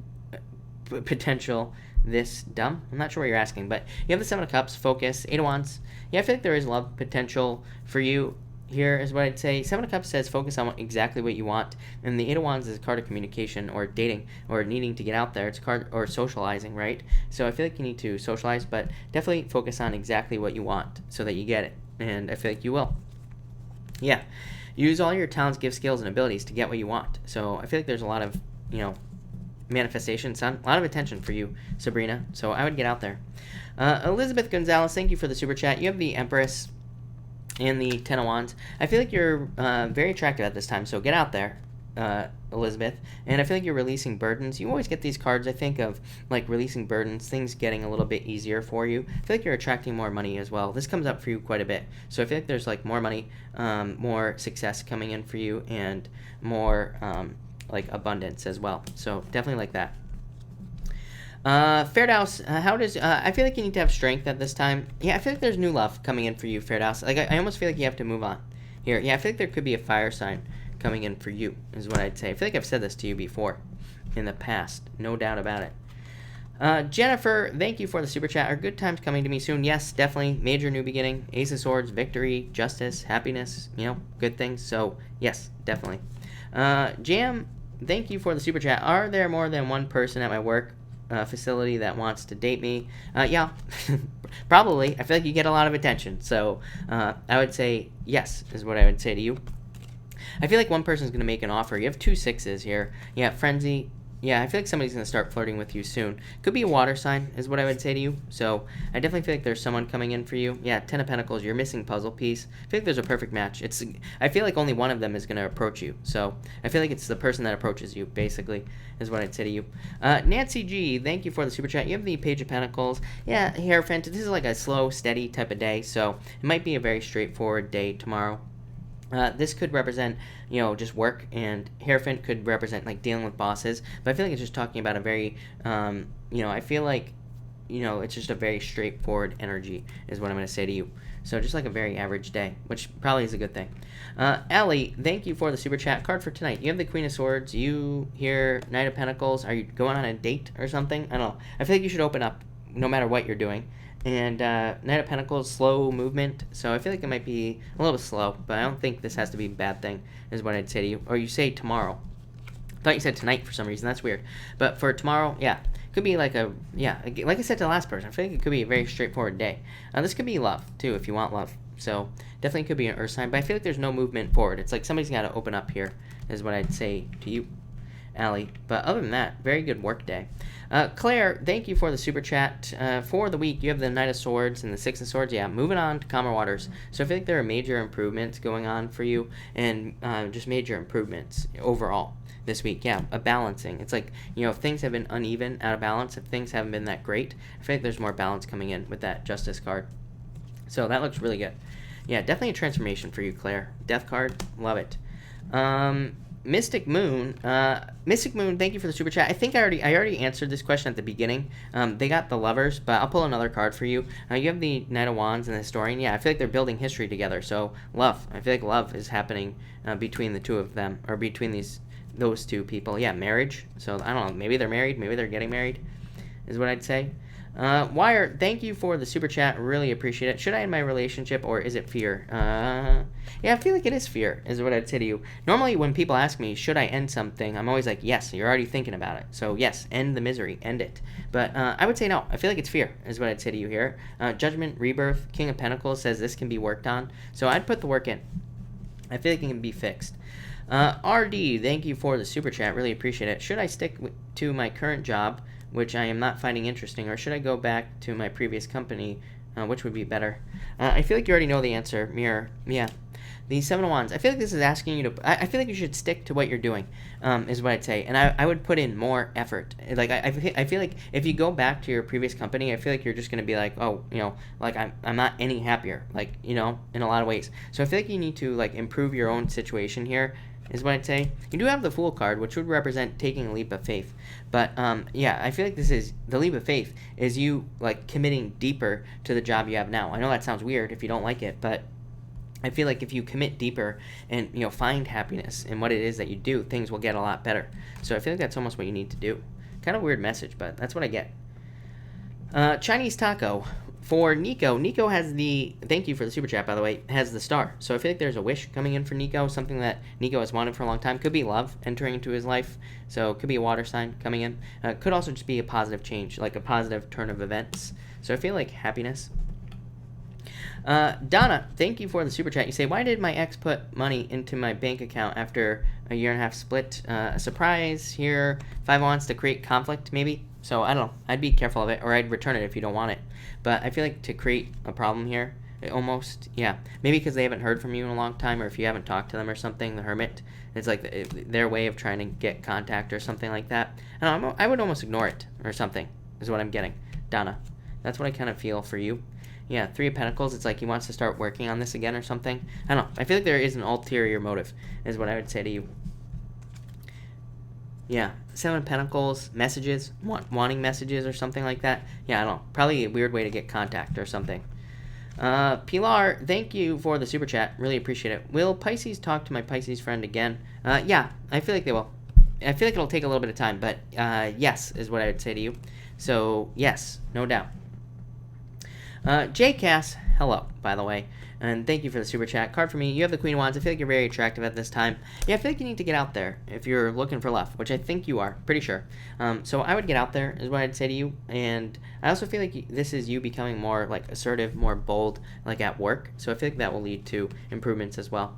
potential this dumb. I'm not sure what you're asking, but you have the 7 of Cups, focus, 8 of Wands. Yeah, I feel like there is love potential for you here is what I'd say. 7 of Cups says focus on exactly what you want, and the 8 of Wands is a card of communication or dating or needing to get out there. It's a card or socializing, right? So I feel like you need to socialize, but definitely focus on exactly what you want so that you get it, and I feel like you will. yeah, use all your talents, gifts, skills, and abilities to get what you want. So I feel like there's a lot of, manifestation, son. A lot of attention for you, Sabrina. So I would get out there. Elizabeth Gonzalez, thank you for the super chat. You have the Empress and the Ten of Wands. I feel like you're very attractive at this time, so get out there, Elizabeth. And I feel like you're releasing burdens. You always get these cards, I think, of like releasing burdens, things getting a little bit easier for you. I feel like you're attracting more money as well. This comes up for you quite a bit. So I feel like there's like more money, more success coming in for you, and more like abundance as well. So definitely like that. Fairdouse, how does, I feel like you need to have strength at this time. Yeah, I feel like there's new love coming in for you, Fairdouse. Like, I almost feel like you have to move on here. Yeah, I feel like there could be a fire sign coming in for you, is what I'd say. I feel like I've said this to you before in the past. No doubt about it. Jennifer, thank you for the super chat. Are good times coming to me soon? Yes, definitely. Major new beginning, Ace of Swords, victory, justice, happiness, good things. So, yes, definitely. Jam, thank you for the super chat. Are there more than one person at my work facility that wants to date me? Yeah, probably. I feel like you get a lot of attention. So, I would say yes, is what I would say to you. I feel like one person's going to make an offer. You have 2 6s here. Yeah, frenzy. Yeah, I feel like somebody's going to start flirting with you soon. Could be a water sign, is what I would say to you. So, I definitely feel like there's someone coming in for you. Yeah, 10 of Pentacles, you're missing puzzle piece. I feel like there's a perfect match. I feel like only one of them is going to approach you. So, I feel like it's the person that approaches you, basically, is what I'd say to you. Nancy G, thank you for the super chat. You have the Page of Pentacles. Yeah, Hierophant, this is like a slow, steady type of day. So, it might be a very straightforward day tomorrow. This could represent, just work, and Hierophant could represent, like, dealing with bosses. But I feel like it's just talking about a very, I feel like, it's just a very straightforward energy is what I'm going to say to you. So just like a very average day, which probably is a good thing. Allie, thank you for the super chat. Card for tonight. You have the Queen of Swords. You here, Knight of Pentacles. Are you going on a date or something? I don't know. I feel like you should open up no matter what you're doing. And Knight of Pentacles, slow movement. So I feel like it might be a little bit slow, but I don't think this has to be a bad thing, is what I'd say to you. Or you say tomorrow. I thought you said tonight for some reason. That's weird. But for tomorrow, yeah. Could be like like I said to the last person, I feel like it could be a very straightforward day. This could be love, too, if you want love. So definitely could be an earth sign, but I feel like there's no movement forward. It's like somebody's got to open up here, is what I'd say to you, Allie. But other than that, very good work day. Claire, thank you for the super chat. For the week, you have the Knight of Swords and the Six of Swords. Yeah, moving on to calmer waters. So I feel like there are major improvements going on for you, and just major improvements overall this week. Yeah, a balancing. It's like, if things have been uneven, out of balance, if things haven't been that great, I feel like there's more balance coming in with that Justice card. So that looks really good. Yeah, definitely a transformation for you, Claire. Death card, love it. Mystic Moon, thank you for the super chat. I think I already answered this question at the beginning. They got the Lovers, but I'll pull another card for you. You have the Knight of Wands and the Historian. Yeah, I feel like they're building history together. So love, I feel like love is happening between the two of them, or between those two people. Yeah, marriage. So I don't know, maybe they're married, maybe they're getting married, is what I'd say. Wire, thank you for the super chat. Really appreciate it. Should I end my relationship, or is it fear? Yeah, I feel like it is fear, is what I'd say to you. Normally, when people ask me, should I end something, I'm always like, yes, you're already thinking about it. So, yes, end the misery, end it. But I would say no. I feel like it's fear, is what I'd say to you here. Judgment, Rebirth, King of Pentacles says this can be worked on. So, I'd put the work in. I feel like it can be fixed. RD, thank you for the super chat. Really appreciate it. Should I stick to my current job, which I am not finding interesting, or should I go back to my previous company, which would be better? I feel like you already know the answer, Mirror. Yeah. The Seven of Wands. I feel like this is asking you to... I feel like you should stick to what you're doing, is what I'd say. And I would put in more effort. Like, I feel like if you go back to your previous company, I feel like you're just going to be like, oh, like, I'm not any happier, like, in a lot of ways. So I feel like you need to, like, improve your own situation here, is what I'd say. You do have the Fool card, which would represent taking a leap of faith. But, yeah, I feel like this is... The leap of faith is you, like, committing deeper to the job you have now. I know that sounds weird if you don't like it, but I feel like if you commit deeper and, find happiness in what it is that you do, things will get a lot better. So I feel like that's almost what you need to do. Kind of weird message, but that's what I get. Chinese Taco. For Nico, Nico has the, thank you for the super chat, by the way, has the star. So I feel like there's a wish coming in for Nico, something that Nico has wanted for a long time. Could be love entering into his life, so it could be a water sign coming in. Could also just be a positive change, like a positive turn of events. So I feel like happiness. Donna, thank you for the super chat. You say, why did my ex put money into my bank account after a year and a half split? A surprise here. 5 wants to create conflict, maybe. So I don't know. I'd be careful of it, or I'd return it if you don't want it. But I feel like to create a problem here, almost, yeah. Maybe because they haven't heard from you in a long time, or if you haven't talked to them or something, the hermit. It's like their way of trying to get contact or something like that. I don't know, I would almost ignore it or something, is what I'm getting. Donna, that's what I kind of feel for you. Yeah, 3 of Pentacles, it's like he wants to start working on this again or something. I don't know. I feel like there is an ulterior motive, is what I would say to you. Yeah, 7 of Pentacles, messages, wanting messages or something like that. Yeah, I don't know. Probably a weird way to get contact or something. Pilar, thank you for the super chat. Really appreciate it. Will Pisces talk to my Pisces friend again? Yeah, I feel like they will. I feel like it'll take a little bit of time, but yes, is what I would say to you. So, yes, no doubt. J-Cass, hello, by the way, and thank you for the super chat. Card for me, you have the Queen of Wands. I feel like you're very attractive at this time. Yeah, I feel like you need to get out there if you're looking for love, which I think you are, pretty sure. So I would get out there, is what I'd say to you, and I also feel like this is you becoming more, like, assertive, more bold, like, at work, so I feel like that will lead to improvements as well.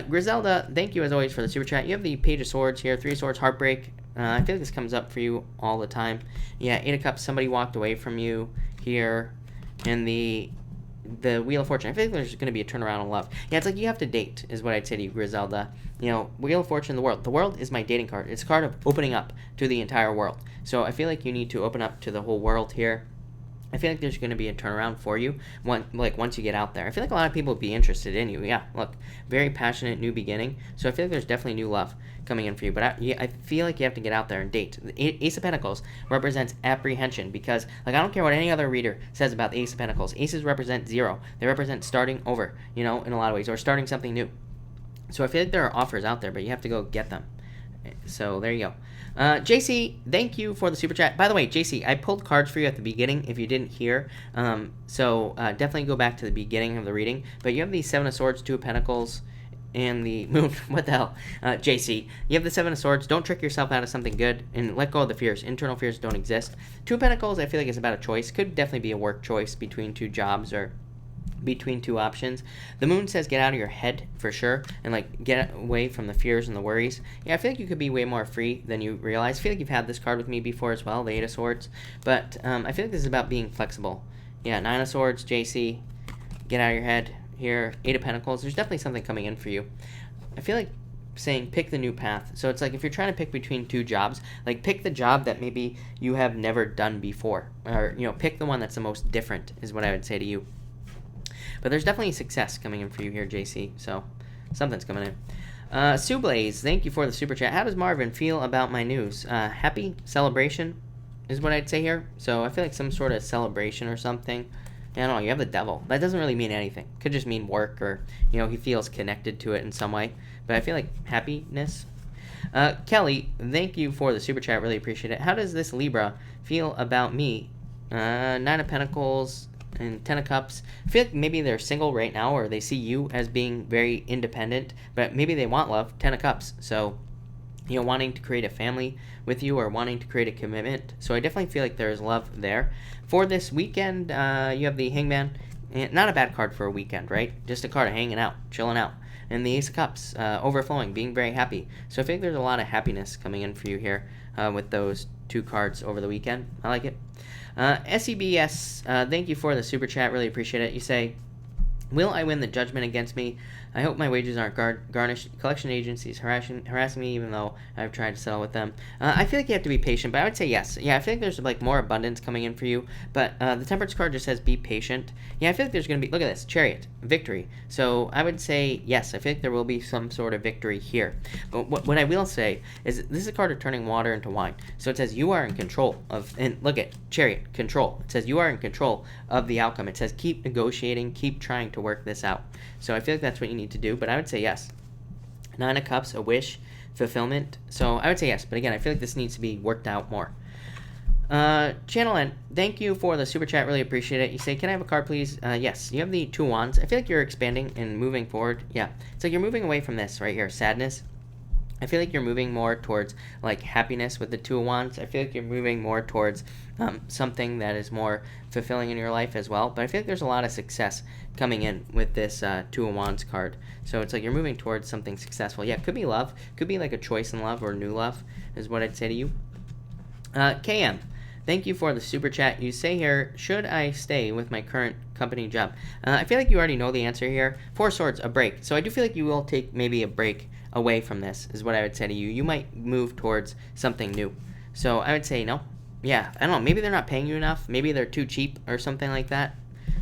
Griselda, thank you, as always, for the super chat. You have the Page of Swords here, 3 of Swords, Heartbreak. I feel like this comes up for you all the time. Yeah, 8 of Cups, somebody walked away from you here. And the Wheel of Fortune, I feel like there's going to be a turnaround in love. Yeah, it's like you have to date, is what I'd say to you, Griselda. You know, Wheel of Fortune, the world. The world is my dating card. It's a card of opening up to the entire world. So I feel like you need to open up to the whole world here. I feel like there's going to be a turnaround for you once you get out there. I feel like a lot of people would be interested in you. Yeah, look, very passionate new beginning. So I feel like there's definitely new love coming in for you. But I feel like you have to get out there and date. The Ace of Pentacles represents apprehension because, like, I don't care what any other reader says about the Ace of Pentacles. Aces represent 0. They represent starting over, you know, in a lot of ways, or starting something new. So I feel like there are offers out there, but you have to go get them. So there you go. JC, thank you for the super chat. By the way, JC, I pulled cards for you at the beginning if you didn't hear. So definitely go back to the beginning of the reading. But you have the 7 of Swords, 2 of Pentacles, and the Moon. What the hell? JC, you have the 7 of Swords. Don't trick yourself out of something good and let go of the fears. Internal fears don't exist. 2 of Pentacles, I feel like it's about a choice. Could definitely be a work choice between 2 jobs or between 2 options. The Moon says get out of your head for sure and like get away from the fears and the worries. Yeah, I feel like you could be way more free than you realize. I feel like you've had this card with me before as well, the 8 of Swords, but I feel like this is about being flexible. Yeah, 9 of Swords, JC, get out of your head here. 8 of Pentacles, there's definitely something coming in for you. I feel like saying pick the new path. So it's like if you're trying to pick between 2 jobs, like pick the job that maybe you have never done before, or you know, pick the one that's the most different is what I would say to you. But there's definitely success coming in for you here, JC. So something's coming in. Sue Blaze, thank you for the super chat. How does Marvin feel about my news? Happy celebration is what I'd say here. So I feel like some sort of celebration or something. I don't know, you have the Devil. That doesn't really mean anything. Could just mean work or, you know, he feels connected to it in some way. But I feel like happiness. Kelly, thank you for the super chat. Really appreciate it. How does this Libra feel about me? 9 of Pentacles and 10 of Cups. I feel like maybe they're single right now or they see you as being very independent, but maybe they want love. 10 of Cups. So, you know, wanting to create a family with you or wanting to create a commitment. So I definitely feel like there's love there. For this weekend, you have the Hangman. Not a bad card for a weekend, right? Just a card of hanging out, chilling out. And the Ace of Cups, overflowing, being very happy. So I think there's a lot of happiness coming in for you here with those 2 cards over the weekend. I like it. SEBS, thank you for the super chat. Really appreciate it. You say, will I win the judgment against me? I hope my wages aren't garnished. Collection agencies harassing me even though I've tried to settle with them. I feel like you have to be patient, but I would say yes. Yeah, I feel like there's like more abundance coming in for you, but the Temperance card just says be patient. Yeah, I feel like there's going to be, look at this, Chariot, victory. So I would say yes, I feel like there will be some sort of victory here. But what I will say is this is a card of turning water into wine. So it says you are in control of, and look at Chariot, control. It says you are in control of the outcome. It says keep negotiating, keep trying to work this out. So I feel like that's what you need to do, but I would say yes. 9 of Cups, a wish, fulfillment. So I would say yes, but again, I feel like this needs to be worked out more. Channel N, thank you for the super chat. Really appreciate it. You say, can I have a card, please? Yes. You have the 2 wands. I feel like you're expanding and moving forward. Yeah. It's like you're moving away from this right here, sadness. I feel like you're moving more towards like happiness with the Two of Wands. I feel like you're moving more towards something that is more fulfilling in your life as well. But I feel like there's a lot of success coming in with this Two of Wands card. So it's like you're moving towards something successful. Yeah, it could be love. Could be like a choice in love or new love is what I'd say to you. KM, thank you for the super chat. You say here, should I stay with my current company job? I feel like you already know the answer here. Four Swords, a break. So I do feel like you will take maybe a break away from this is what I would say to you. You might move towards something new. So I would say no. Yeah, I don't know. Maybe they're not paying you enough. Maybe they're too cheap or something like that.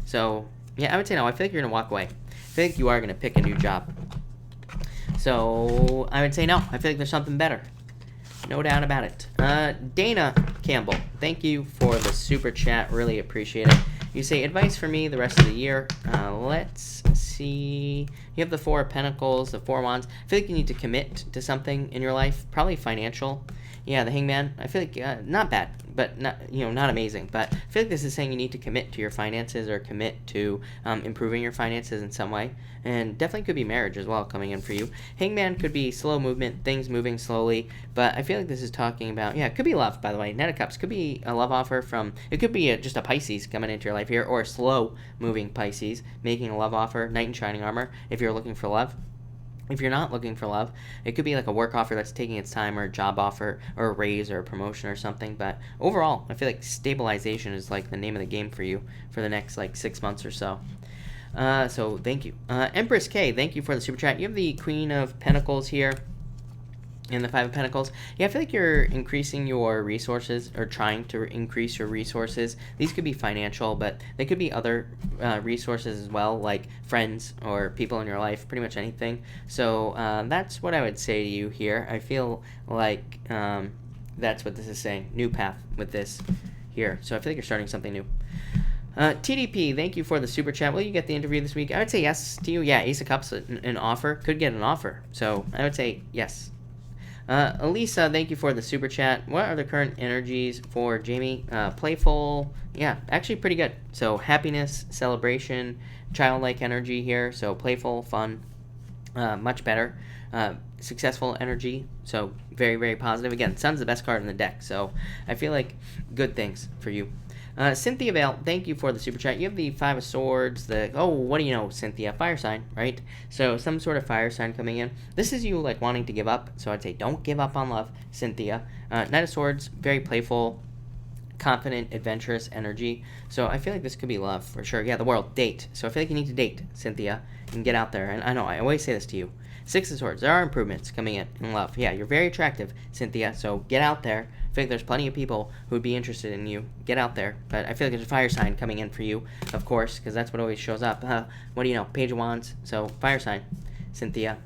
So yeah, I would say no. I feel like you're going to walk away. I feel like you are going to pick a new job. So I would say no. I feel like there's something better. No doubt about it. Dana Campbell, thank you for the super chat. Really appreciate it. You say, advice for me the rest of the year. Let's see. You have the Four of Pentacles, the Four of Wands. I feel like you need to commit to something in your life, probably financial. Yeah, the Hangman. I feel like not bad, but not amazing. But I feel like this is saying you need to commit to your finances or commit to improving your finances in some way. And definitely could be marriage as well coming in for you. Hangman could be slow movement, things moving slowly. But I feel like this is talking about, yeah, it could be love, by the way. Knight of Cups could be a love offer from, it could be just a Pisces coming into your life here, or a slow moving Pisces making a love offer. Knight in Shining Armor if you're looking for love. If you're not looking for love, it could be like a work offer that's taking its time, or a job offer, or a raise, or a promotion, or something. But overall, I feel like stabilization is like the name of the game for you for the next like 6 months or so. So thank you. Empress K, thank you for the super chat. You have the Queen of Pentacles here and the Five of Pentacles. Yeah, I feel like you're increasing your resources, or trying to increase your resources. These could be financial, but they could be other resources as well, like friends or people in your life, pretty much anything. So that's what I would say to you here. I feel like that's what this is saying. New path with this here. So I feel like you're starting something new. TDP, thank you for the super chat. Will you get the interview this week? I would say yes to you. Yeah, Ace of Cups, an offer. Could get an offer. So I would say yes. Elisa, thank you for the super chat. What are the current energies for Jamie? Playful. Yeah, actually pretty good. So happiness, celebration, childlike energy here. So playful, fun, much better. Successful energy. So very, very positive. Again, Sun's the best card in the deck. So I feel like good things for you. Cynthia Vale, thank you for the super chat. You have the Five of Swords, what do you know, Cynthia? Fire sign, right? So some sort of fire sign coming in. This is you like wanting to give up, so I'd say don't give up on love, Cynthia. Knight of Swords, very playful, confident, adventurous energy. So I feel like this could be love for sure. Yeah, the World, date. So I feel like you need to date, Cynthia, and get out there. And I know, I always say this to you. Six of Swords, there are improvements coming in love. Yeah, you're very attractive, Cynthia, so get out there. I feel like there's plenty of people who would be interested in you. Get out there. But I feel like there's a fire sign coming in for you, of course, because that's what always shows up. What do you know? Page of Wands. So fire sign, Cynthia.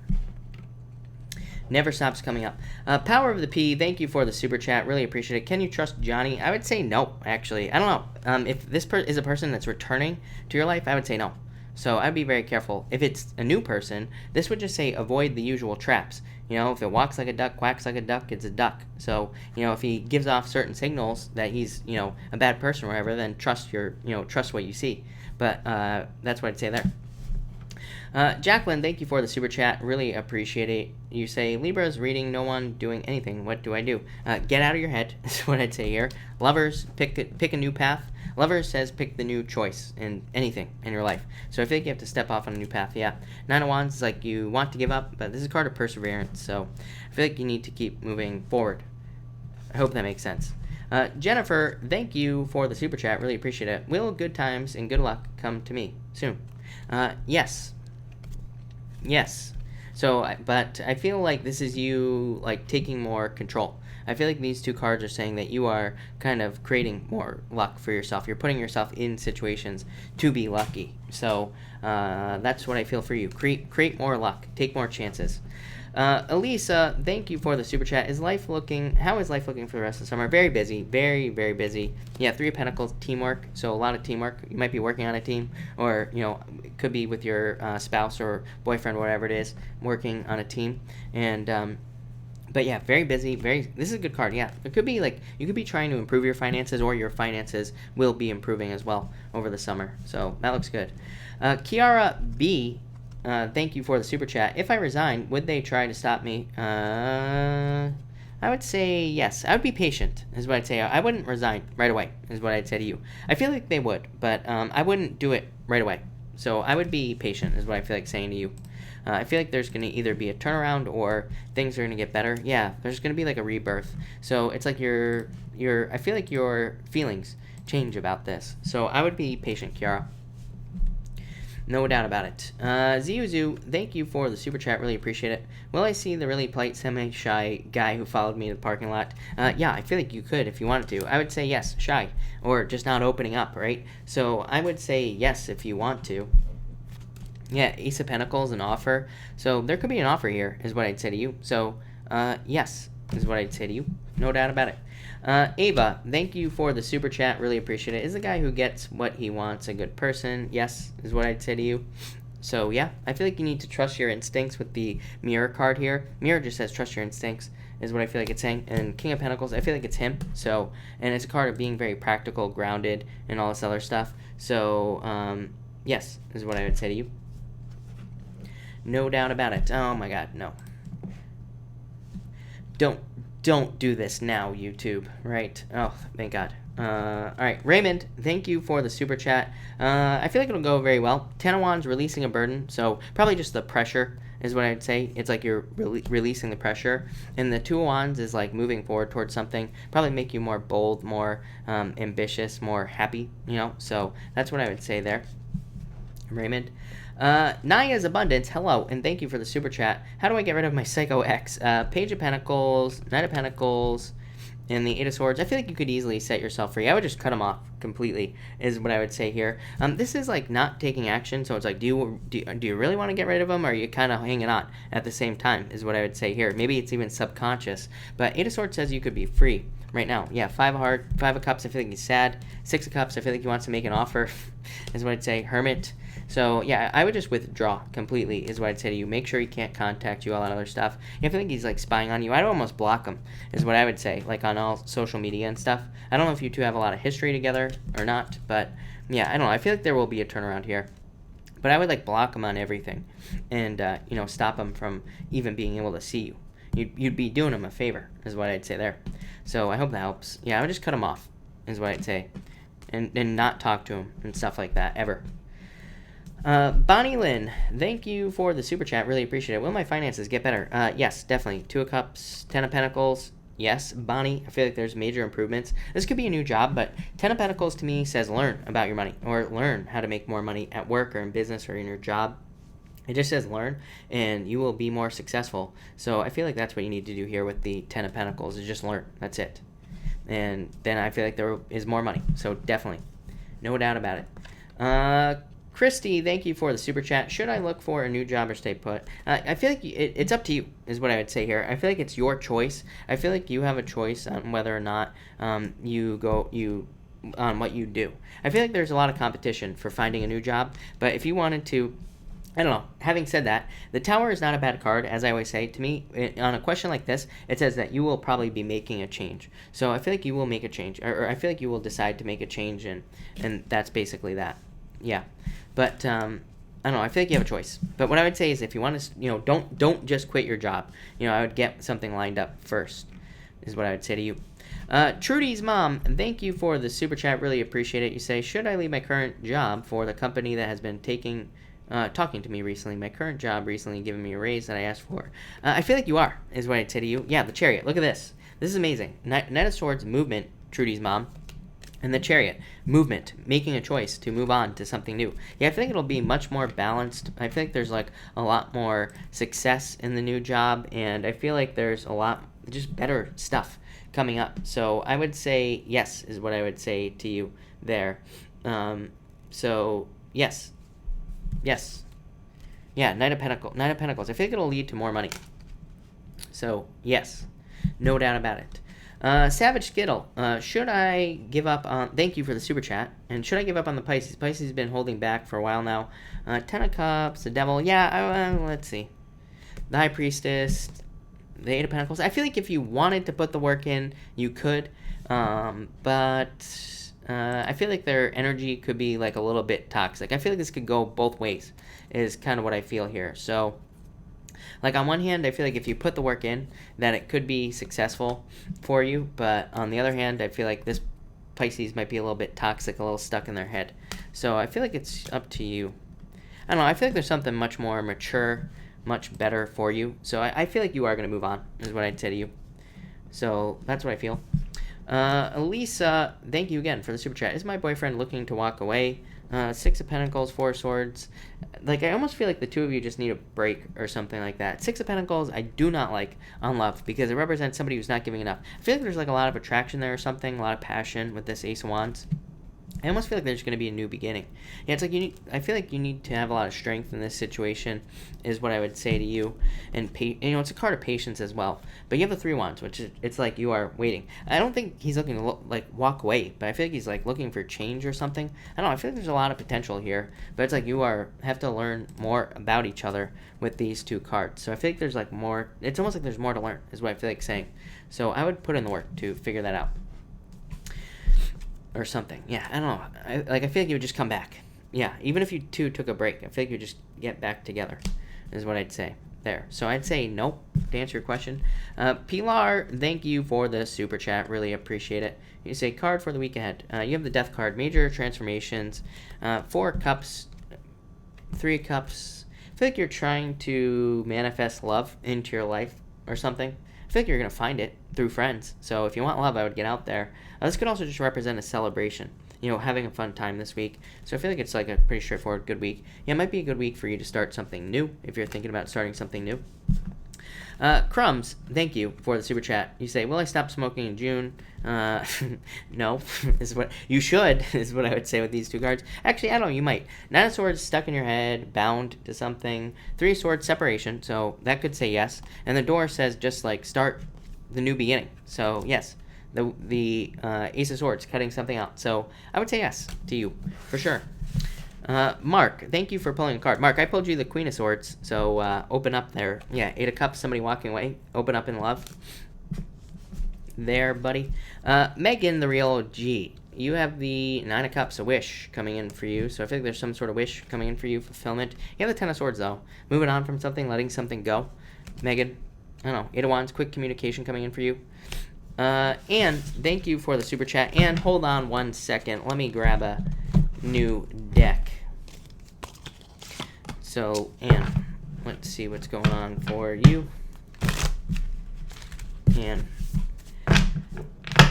Never stops coming up. Power of the P, thank you for the super chat. Really appreciate it. Can you trust Johnny? I would say no, actually. I don't know. If this is a person that's returning to your life, I would say no. So I'd be very careful. If it's a new person, this would just say avoid the usual traps. If it walks like a duck, quacks like a duck, it's a duck. So, if he gives off certain signals that he's, a bad person or whatever, then trust what you see. But that's what I'd say there. Jacqueline, thank you for the super chat. Really appreciate it. You say, Libra's reading, no one doing anything. What do I do? Get out of your head, is what I'd say here. Lovers, pick a new path. Lovers says pick the new choice in anything in your life. So I think you have to step off on a new path, yeah. Nine of Wands is like you want to give up, but this is a card of perseverance. So I feel like you need to keep moving forward. I hope that makes sense. Jennifer, thank you for the super chat. Really appreciate it. Will good times and good luck come to me soon? Yes. Yes. So, but I feel like this is you like taking more control. I feel like these two cards are saying that you are kind of creating more luck for yourself. You're putting yourself in situations to be lucky. So that's what I feel for you. Create more luck. Take more chances. Elisa, thank you for the super chat. How is life looking for the rest of the summer? Very busy. Very, very busy. Yeah, Three of Pentacles, teamwork. So a lot of teamwork. You might be working on a team, or, it could be with your spouse or boyfriend, whatever it is, working on a team. And, but yeah, very busy. This is a good card. Yeah, it could be like you could be trying to improve your finances, or your finances will be improving as well over the summer. So that looks good. Kiara B, thank you for the super chat. If I resign, would they try to stop me? I would say yes. I would be patient, is what I'd say. I wouldn't resign right away, is what I'd say to you. I feel like they would, but I wouldn't do it right away. So I would be patient, is what I feel like saying to you. I feel like there's going to either be a turnaround or things are going to get better. Yeah, there's going to be like a rebirth. So it's like I feel like your feelings change about this. So I would be patient, Kiara. No doubt about it. Ziuzu, thank you for the super chat. Really appreciate it. Will I see the really polite, semi-shy guy who followed me to the parking lot? Yeah, I feel like you could if you wanted to. I would say yes, shy, or just not opening up, right? So I would say yes if you want to. Yeah, Ace of Pentacles, an offer. So there could be an offer here, is what I'd say to you. So, yes, is what I'd say to you. No doubt about it. Ava, thank you for the super chat. Really appreciate it. Is the guy who gets what he wants a good person? Yes, is what I'd say to you. So, yeah, I feel like you need to trust your instincts with the Mirror card here. Mirror just says trust your instincts, is what I feel like it's saying. And King of Pentacles, I feel like it's him. So, and it's a card of being very practical, grounded, and all this other stuff. So, yes, is what I would say to you. No doubt about it. Oh my god, no. Don't do this now, YouTube, right? Oh, thank God. Alright, Raymond, thank you for the super chat. I feel like it'll go very well. Ten of Wands, releasing a burden, so probably just the pressure is what I'd say. It's like you're releasing the pressure. And the Two of Wands is like moving forward towards something. Probably make you more bold, more ambitious, more happy, you know? So that's what I would say there. Raymond. Naya's Abundance, hello, and thank you for the super chat. How do I get rid of my Psycho X? Page of Pentacles, Knight of Pentacles, and the Eight of Swords. I feel like you could easily set yourself free. I would just cut them off completely, is what I would say here. This is like not taking action, so it's like, do you really want to get rid of them, or are you kind of hanging on at the same time, is what I would say here. Maybe it's even subconscious, but Eight of Swords says you could be free right now. Yeah, Five of Cups, I feel like he's sad. Six of Cups, I feel like he wants to make an offer, is what I'd say. Hermit. So, yeah, I would just withdraw completely, is what I'd say to you. Make sure he can't contact you, all that other stuff. I feel like he's, like, spying on you. I'd almost block him, is what I would say, like, on all social media and stuff. I don't know if you two have a lot of history together or not, but, yeah, I don't know. I feel like there will be a turnaround here. But I would, like, block him on everything and, you know, stop him from even being able to see you. You'd be doing him a favor, is what I'd say there. So, I hope that helps. Yeah, I would just cut him off, is what I'd say. And not talk to him and stuff like that, ever. Bonnie Lynn, thank you for the super chat. Really appreciate it. Will my finances get better? Yes, definitely. Two of Cups, Ten of Pentacles. Yes, Bonnie, I feel like there's major improvements. This could be a new job, but Ten of Pentacles to me says learn about your money, or learn how to make more money at work or in business or in your job. It just says learn, and you will be more successful. So I feel like that's what you need to do here with the Ten of Pentacles, is just learn. That's it. And then I feel like there is more money. So definitely. No doubt about it. Christy, thank you for the super chat. Should I look for a new job or stay put? I feel like it's up to you, is what I would say here. I feel like it's your choice. I feel like you have a choice on whether or not on what you do. I feel like there's a lot of competition for finding a new job, but if you wanted to, I don't know. Having said that, the Tower is not a bad card, as I always say. To me, on a question like this, it says that you will probably be making a change. So I feel like you will make a change, or I feel like you will decide to make a change, and that's basically that. Yeah. But, I don't know, I feel like you have a choice. But what I would say is if you want to, you know, don't just quit your job. You know, I would get something lined up first, is what I would say to you. Trudy's mom, thank you for the super chat. Really appreciate it. You say, should I leave my current job for the company that has been talking to me recently? My current job recently given me a raise that I asked for. I feel like you are, is what I'd say to you. Yeah, the Chariot. Look at this. This is amazing. Knight of Swords, movement, Trudy's mom. And the Chariot, movement, making a choice to move on to something new. Yeah, I think it'll be much more balanced. I think there's like a lot more success in the new job, and I feel like there's a lot just better stuff coming up. So I would say yes, is what I would say to you there. So yes. Yes. Yeah, Knight of Pentacles. I think it'll lead to more money. So yes, no doubt about it. Savage Skittle, should I give up on... Thank you for the super chat. And should I give up on the Pisces? Pisces has been holding back for a while now. Ten of Cups, the Devil. Yeah, let's see. The High Priestess, the Eight of Pentacles. I feel like if you wanted to put the work in, you could. But I feel like their energy could be like a little bit toxic. I feel like this could go both ways, is kind of what I feel here. So, like on one hand, I feel like if you put the work in, that it could be successful for you. But on the other hand, I feel like this Pisces might be a little bit toxic, a little stuck in their head. So I feel like it's up to you. I don't know. I feel like there's something much more mature, much better for you. So I feel like you are going to move on, is what I'd say to you. So that's what I feel. Elisa, thank you again for the super chat. Is my boyfriend looking to walk away? Six of Pentacles, Four of Swords. Like, I almost feel like the two of you just need a break or something like that. Six of Pentacles, I do not like on love because it represents somebody who's not giving enough. I feel like there's like a lot of attraction there or something, a lot of passion with this Ace of Wands. I almost feel like there's going to be a new beginning. Yeah, it's like I feel like you need to have a lot of strength in this situation, is what I would say to you. And it's a card of patience as well. But you have the Three of Wands, which is, it's like you are waiting. I don't think he's looking to like walk away, but I feel like he's like looking for change or something. I don't know. I feel like there's a lot of potential here, but it's like you have to learn more about each other with these two cards. So I feel like there's like more. It's almost like there's more to learn, is what I feel like saying. So I would put in the work to figure that out. Or something. Yeah, I don't know. I feel like you would just come back. Yeah, even if you two took a break, I feel like you would just get back together, is what I'd say there. So I'd say nope, to answer your question. Pilar, thank you for the super chat. Really appreciate it. You say card for the week ahead. You have the Death card, major transformations, Four Cups, Three Cups. I feel like you're trying to manifest love into your life or something. I feel like you're going to find it through friends. So if you want love, I would get out there. This could also just represent a celebration, having a fun time this week. So I feel like it's like a pretty straightforward good week. Yeah, it might be a good week for you to start something new if you're thinking about starting something new. Crumbs, thank you for the super chat. You say, will I stop smoking in June? No, is what you should, is what I would say with these two cards. Actually, I don't know, you might. Nine of Swords stuck in your head, bound to something. Three of Swords, separation, so that could say yes. And the door says just like start the new beginning. So yes, the Ace of Swords, cutting something out. So I would say yes to you, for sure. Mark, thank you for pulling a card. Mark, I pulled you the Queen of Swords, so open up there. Yeah, Eight of Cups, somebody walking away. Open up in love. There, buddy. Megan, the real G. You have the Nine of Cups, a wish coming in for you. So I feel like there's some sort of wish coming in for you, fulfillment. You have the Ten of Swords, though. Moving on from something, letting something go. Megan, I don't know. Eight of Wands, quick communication coming in for you. And thank you for the super chat. And hold on 1 second. Let me grab a new deck. So, Anne, let's see what's going on for you. Anne.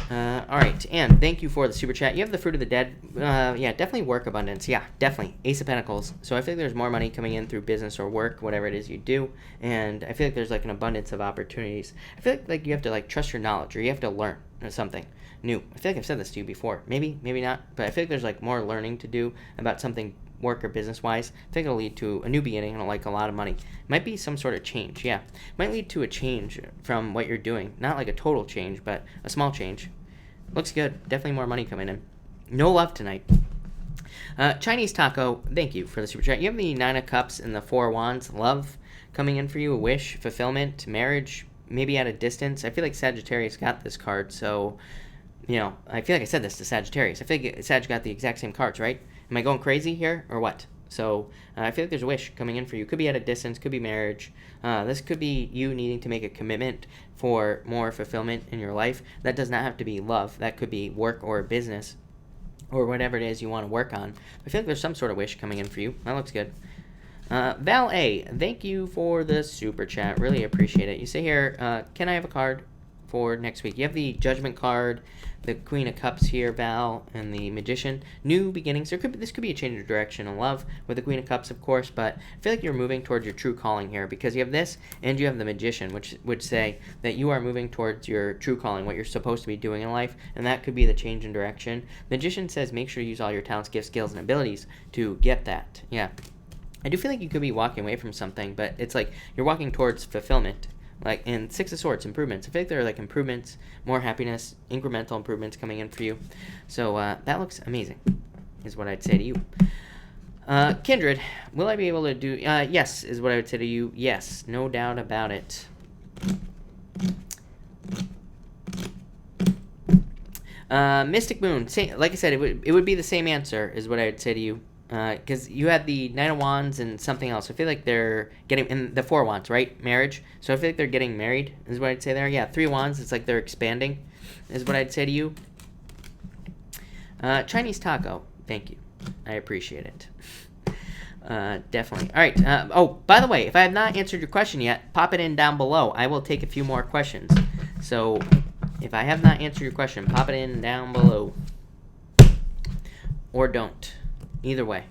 All right, Anne, thank you for the super chat. You have the Fruit of the Dead. Yeah, definitely work abundance. Yeah, definitely. Ace of Pentacles. So I feel like there's more money coming in through business or work, whatever it is you do. And I feel like there's like an abundance of opportunities. I feel like you have to like trust your knowledge, or you have to learn something new. I feel like I've said this to you before. Maybe not. But I feel like there's like more learning to do about something work or business wise. I think it'll lead to a new beginning and like a lot of money. Might be some sort of change. Yeah, might lead to a change from what you're doing. Not like a total change, but a small change. Looks good. Definitely more money coming in. No love tonight. Chinese Taco, thank you for the super chat. You have the Nine of Cups and the Four of Wands. Love coming in for you. A wish, fulfillment, marriage, maybe at a distance. I feel like Sagittarius got this card, so, I feel like I said this to Sagittarius. I feel like Sag got the exact same cards, right? Am I going crazy here, or what? So I feel like there's a wish coming in for you. Could be at a distance, could be marriage. This could be you needing to make a commitment for more fulfillment in your life. That does not have to be love. That could be work or business or whatever it is you want to work on. I feel like there's some sort of wish coming in for you. That looks good. Val A, thank you for the super chat. Really appreciate it. You say here, can I have a card for next week? You have the Judgment card, the Queen of Cups here, Val, and the Magician. New beginnings. This could be a change of direction in love with the Queen of Cups, of course, but I feel like you're moving towards your true calling here because you have this and you have the Magician, which would say that you are moving towards your true calling, what you're supposed to be doing in life, and that could be the change in direction. Magician says make sure you use all your talents, gifts, skills, and abilities to get that. Yeah. I do feel like you could be walking away from something, but it's like you're walking towards fulfillment. Like in Six of Swords, improvements. I feel like there are like improvements, more happiness, incremental improvements coming in for you. So that looks amazing, is what I'd say to you. Kindred, will I be able to do... yes, is what I would say to you. Yes, no doubt about it. Mystic Moon, like I said, it would be the same answer, is what I would say to you. Because you had the Knight of Wands and something else. I feel like they're getting, and the Four Wands, right? Marriage. So I feel like they're getting married, is what I'd say there. Yeah, Three Wands, it's like they're expanding, is what I'd say to you. Chinese taco, thank you. I appreciate it. Definitely. All right. Oh, by the way, if I have not answered your question yet, pop it in down below. I will take a few more questions. So if I have not answered your question, pop it in down below. Or don't. Either way.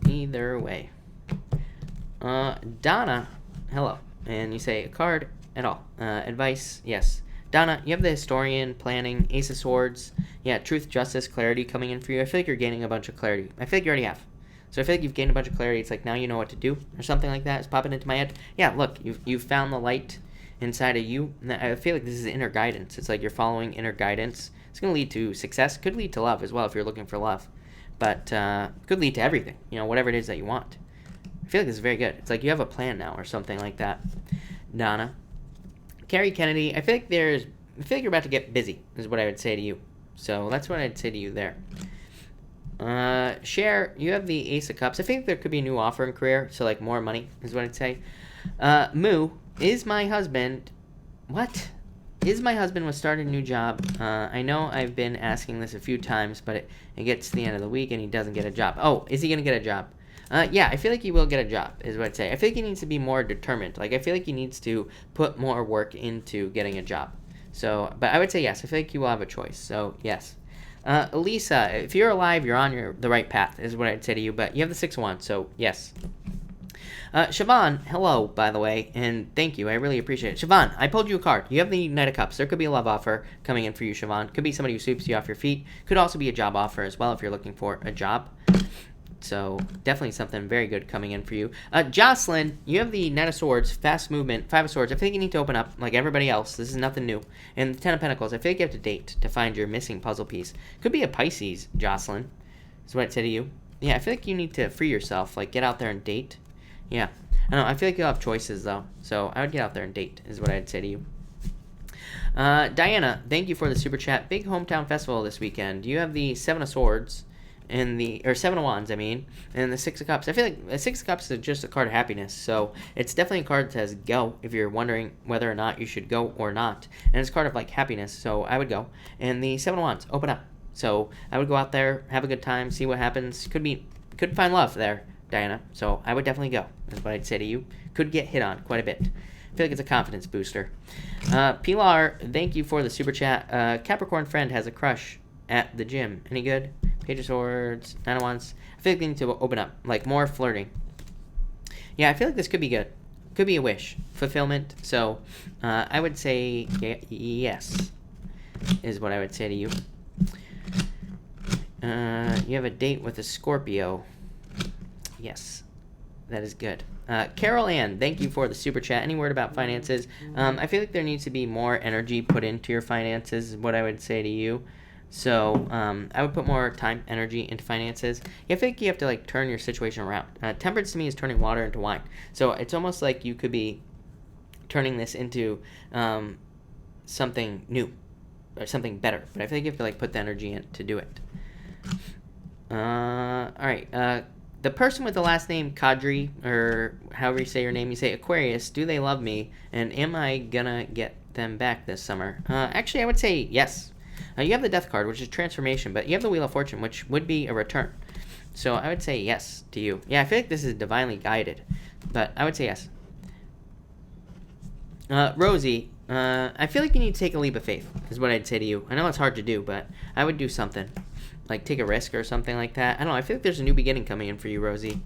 Either way. Donna, hello. And you say a card at all. Advice, yes. Donna, you have the Historian, Planning, Ace of Swords. Yeah, Truth, Justice, Clarity coming in for you. I feel like you're gaining a bunch of clarity. I feel like you already have. So I feel like you've gained a bunch of clarity. It's like now you know what to do or something like that. It's popping into my head. Yeah, look, you've found the light inside of you. I feel like this is inner guidance. It's like you're following inner guidance. It's going to lead to success. Could lead to love as well if you're looking for love. But could lead to everything, whatever it is that you want. I feel like this is very good. It's like you have a plan now or something like that. Donna. Carrie Kennedy, I feel like you're about to get busy, is what I would say to you. So that's what I'd say to you there. Cher, you have the Ace of Cups. I think there could be a new offer in career, so like more money is what I'd say. Moo, is my husband... What? Is my husband was starting a new job? I know I've been asking this a few times, but it gets to the end of the week and he doesn't get a job. Oh, is he going to get a job? Yeah, I feel like he will get a job, is what I'd say. I feel like he needs to be more determined. Like, I feel like he needs to put more work into getting a job. So, but I would say yes. I feel like you will have a choice. So, yes. Elisa, if you're alive, you're on the right path, is what I'd say to you. But you have the 6 of Wands, so yes. Siobhan, hello, by the way, and thank you. I really appreciate it. Siobhan, I pulled you a card. You have the Knight of Cups. There could be a love offer coming in for you, Siobhan. Could be somebody who sweeps you off your feet. Could also be a job offer as well if you're looking for a job. So definitely something very good coming in for you. Jocelyn, you have the Knight of Swords, fast movement, 5 of Swords. I think you need to open up like everybody else. This is nothing new. And the 10 of Pentacles, I feel like you have to date to find your missing puzzle piece. Could be a Pisces, Jocelyn, is what I'd say to you. Yeah, I feel like you need to free yourself, like get out there and date. Yeah, I don't know, I feel like you'll have choices though. So I would get out there and date, is what I'd say to you. Diana, thank you for the super chat. Big hometown festival this weekend. You have the 7 of Swords. Or 7 of Wands, and the 6 of Cups. I feel like the 6 of Cups is just a card of happiness, so it's definitely a card that says go if you're wondering whether or not you should go or not. And it's a card of like happiness, so I would go. And the 7 of Wands, open up. So I would go out there, have a good time, see what happens. Could find love there, Diana. So I would definitely go. That's what I'd say to you. Could get hit on quite a bit. I feel like it's a confidence booster. Pilar, thank you for the super chat. Capricorn friend has a crush at the gym. Any good? Page of Swords, 9 of Wands. I feel like they need to open up, like more flirting. Yeah, I feel like this could be good. Could be a wish. Fulfillment. So, I would say yes, is what I would say to you. You have a date with a Scorpio. Yes, that is good. Carol Ann, thank you for the super chat. Any word about finances? I feel like there needs to be more energy put into your finances, is what I would say to you. So, I would put more time, energy into finances. I feel like you have to, like, turn your situation around. Temperance to me is turning water into wine. So, it's almost like you could be turning this into something new or something better. But I feel like you have to, like, put the energy in to do it. All right. The person with the last name Kadri, or however you say your name, you say Aquarius, do they love me? And am I gonna get them back this summer? Actually, I would say yes. You have the Death card, which is transformation, but you have the Wheel of Fortune, which would be a return. So I would say yes to you. Yeah, I feel like this is divinely guided, but I would say yes. Rosie, I feel like you need to take a leap of faith, is what I'd say to you. I know it's hard to do, but I would do something. Like take a risk or something like that. I don't know, I feel like there's a new beginning coming in for you, Rosie.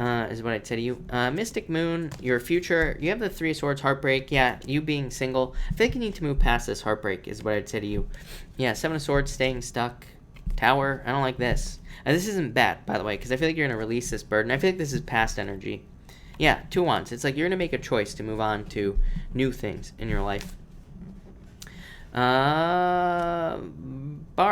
Is what I'd say to you. Mystic Moon, your future, you have the 3 of Swords, heartbreak. Yeah, you being single. I think you need to move past this heartbreak, is what I'd say to you. Yeah, 7 of Swords, staying stuck. Tower, I don't like this. This isn't bad, by the way, because I feel like you're going to release this burden. I feel like this is past energy. Yeah, 2 of Wands. It's like you're going to make a choice to move on to new things in your life. Barb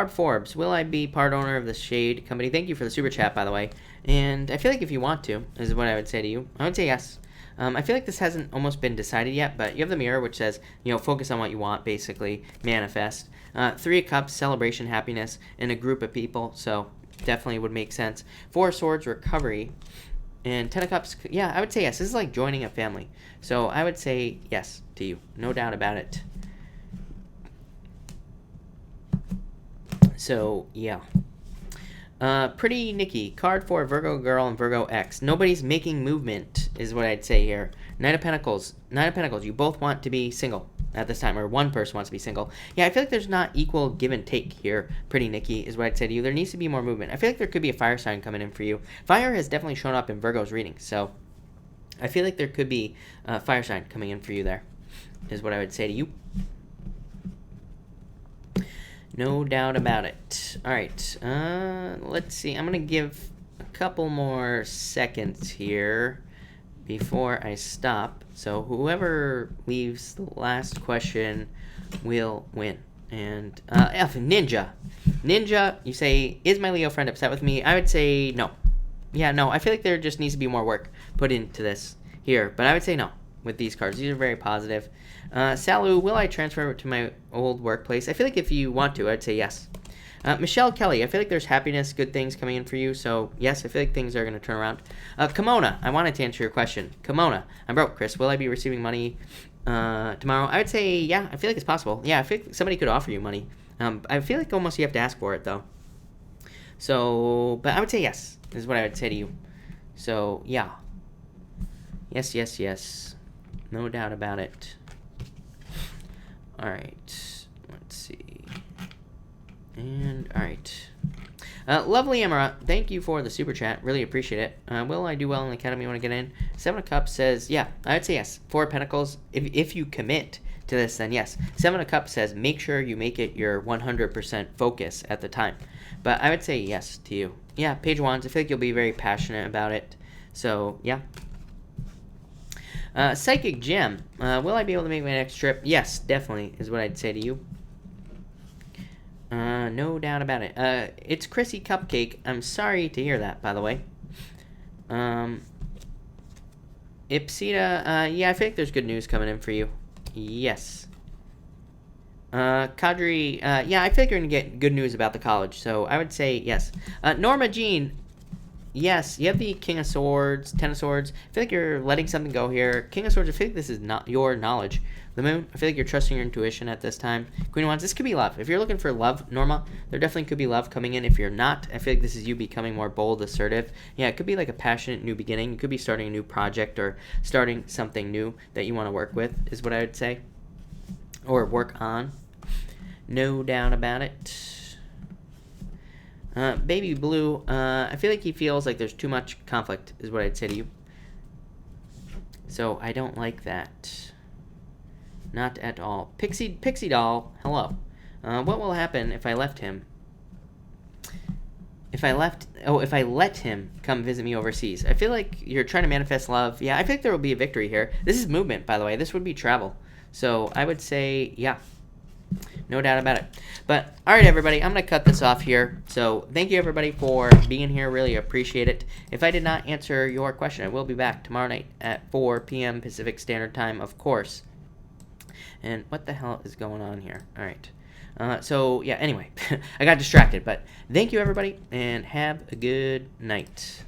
Forbes, will I be part owner of the Shade Company? Thank you for the super chat, by the way. And I feel like if you want to, is what I would say to you. I would say yes. I feel like this hasn't almost been decided yet, but you have the mirror, which says, focus on what you want, basically, manifest. 3 of Cups, celebration, happiness, in a group of people, so definitely would make sense. 4 of Swords, recovery. And 10 of Cups, yeah, I would say yes. This is like joining a family. So I would say yes to you. No doubt about it. So, yeah. Pretty Nikki, card for Virgo Girl and Virgo X. Nobody's making movement, is what I'd say here. Knight of Pentacles. Knight of Pentacles, you both want to be single at this time, or one person wants to be single. Yeah, I feel like there's not equal give and take here, Pretty Nikki, is what I'd say to you. There needs to be more movement. I feel like there could be a fire sign coming in for you. Fire has definitely shown up in Virgo's reading, so I feel like there could be a fire sign coming in for you there, is what I would say to you. No doubt about it. All right, let's see. I'm going to give a couple more seconds here before I stop. So whoever leaves the last question will win. And F, Ninja. Ninja, you say, is my Leo friend upset with me? I would say no. Yeah, no. I feel like there just needs to be more work put into this here. But I would say no with these cards. These are very positive. Salu, will I transfer to my old workplace? I feel like if you want to, I'd say yes. Michelle Kelly, I feel like there's happiness, good things coming in for you. So, yes, I feel like things are going to turn around. Kimona, I wanted to answer your question. Kimona, I'm broke, Chris. Will I be receiving money tomorrow? I would say, yeah, I feel like it's possible. Yeah, I feel like somebody could offer you money. I feel like almost you have to ask for it, though. So, but I would say yes, is what I would say to you. So, yeah. Yes, yes, yes. No doubt about it. All right. Let's see. And, all right. Lovely Emma, thank you for the super chat. Really appreciate it. Will I do well in the academy when I get in? 7 of Cups says, yeah, I would say yes. 4 of Pentacles, if you commit to this, then yes. 7 of Cups says, make sure you make it your 100% focus at the time. But I would say yes to you. Yeah, Page of Wands, I feel like you'll be very passionate about it. So, yeah. Psychic Gem, will I be able to make my next trip? Yes, definitely, is what I'd say to you. No doubt about it. It's Chrissy Cupcake. I'm sorry to hear that, by the way. Ipsita, yeah, I think there's good news coming in for you. Yes. Kadri, yeah, I feel like you're going to get good news about the college, so I would say yes. Norma Jean, yes, you have the King of Swords, 10 of Swords. I feel like you're letting something go here. King of Swords, I feel like this is not your knowledge. The Moon, I feel like you're trusting your intuition at this time. Queen of Wands, this could be love. If you're looking for love, Norma, there definitely could be love coming in. If you're not, I feel like this is you becoming more bold, assertive. Yeah, it could be like a passionate new beginning. You could be starting a new project or starting something new that you want to work with, is what I would say. Or work on. No doubt about it. Baby Blue, I feel like he feels like there's too much conflict, is what I'd say to you. So I don't like that. Not at all. Pixie Doll, hello. What will happen if I left him? If I let him come visit me overseas. I feel like you're trying to manifest love. Yeah, I think there will be a victory here. This is movement, by the way. This would be travel. So I would say, yeah. No doubt about it. But, all right, everybody, I'm going to cut this off here. So thank you, everybody, for being here. Really appreciate it. If I did not answer your question, I will be back tomorrow night at 4 p.m. Pacific Standard Time, of course. And what the hell is going on here? All right. So, yeah, anyway, I got distracted. But thank you, everybody, and have a good night.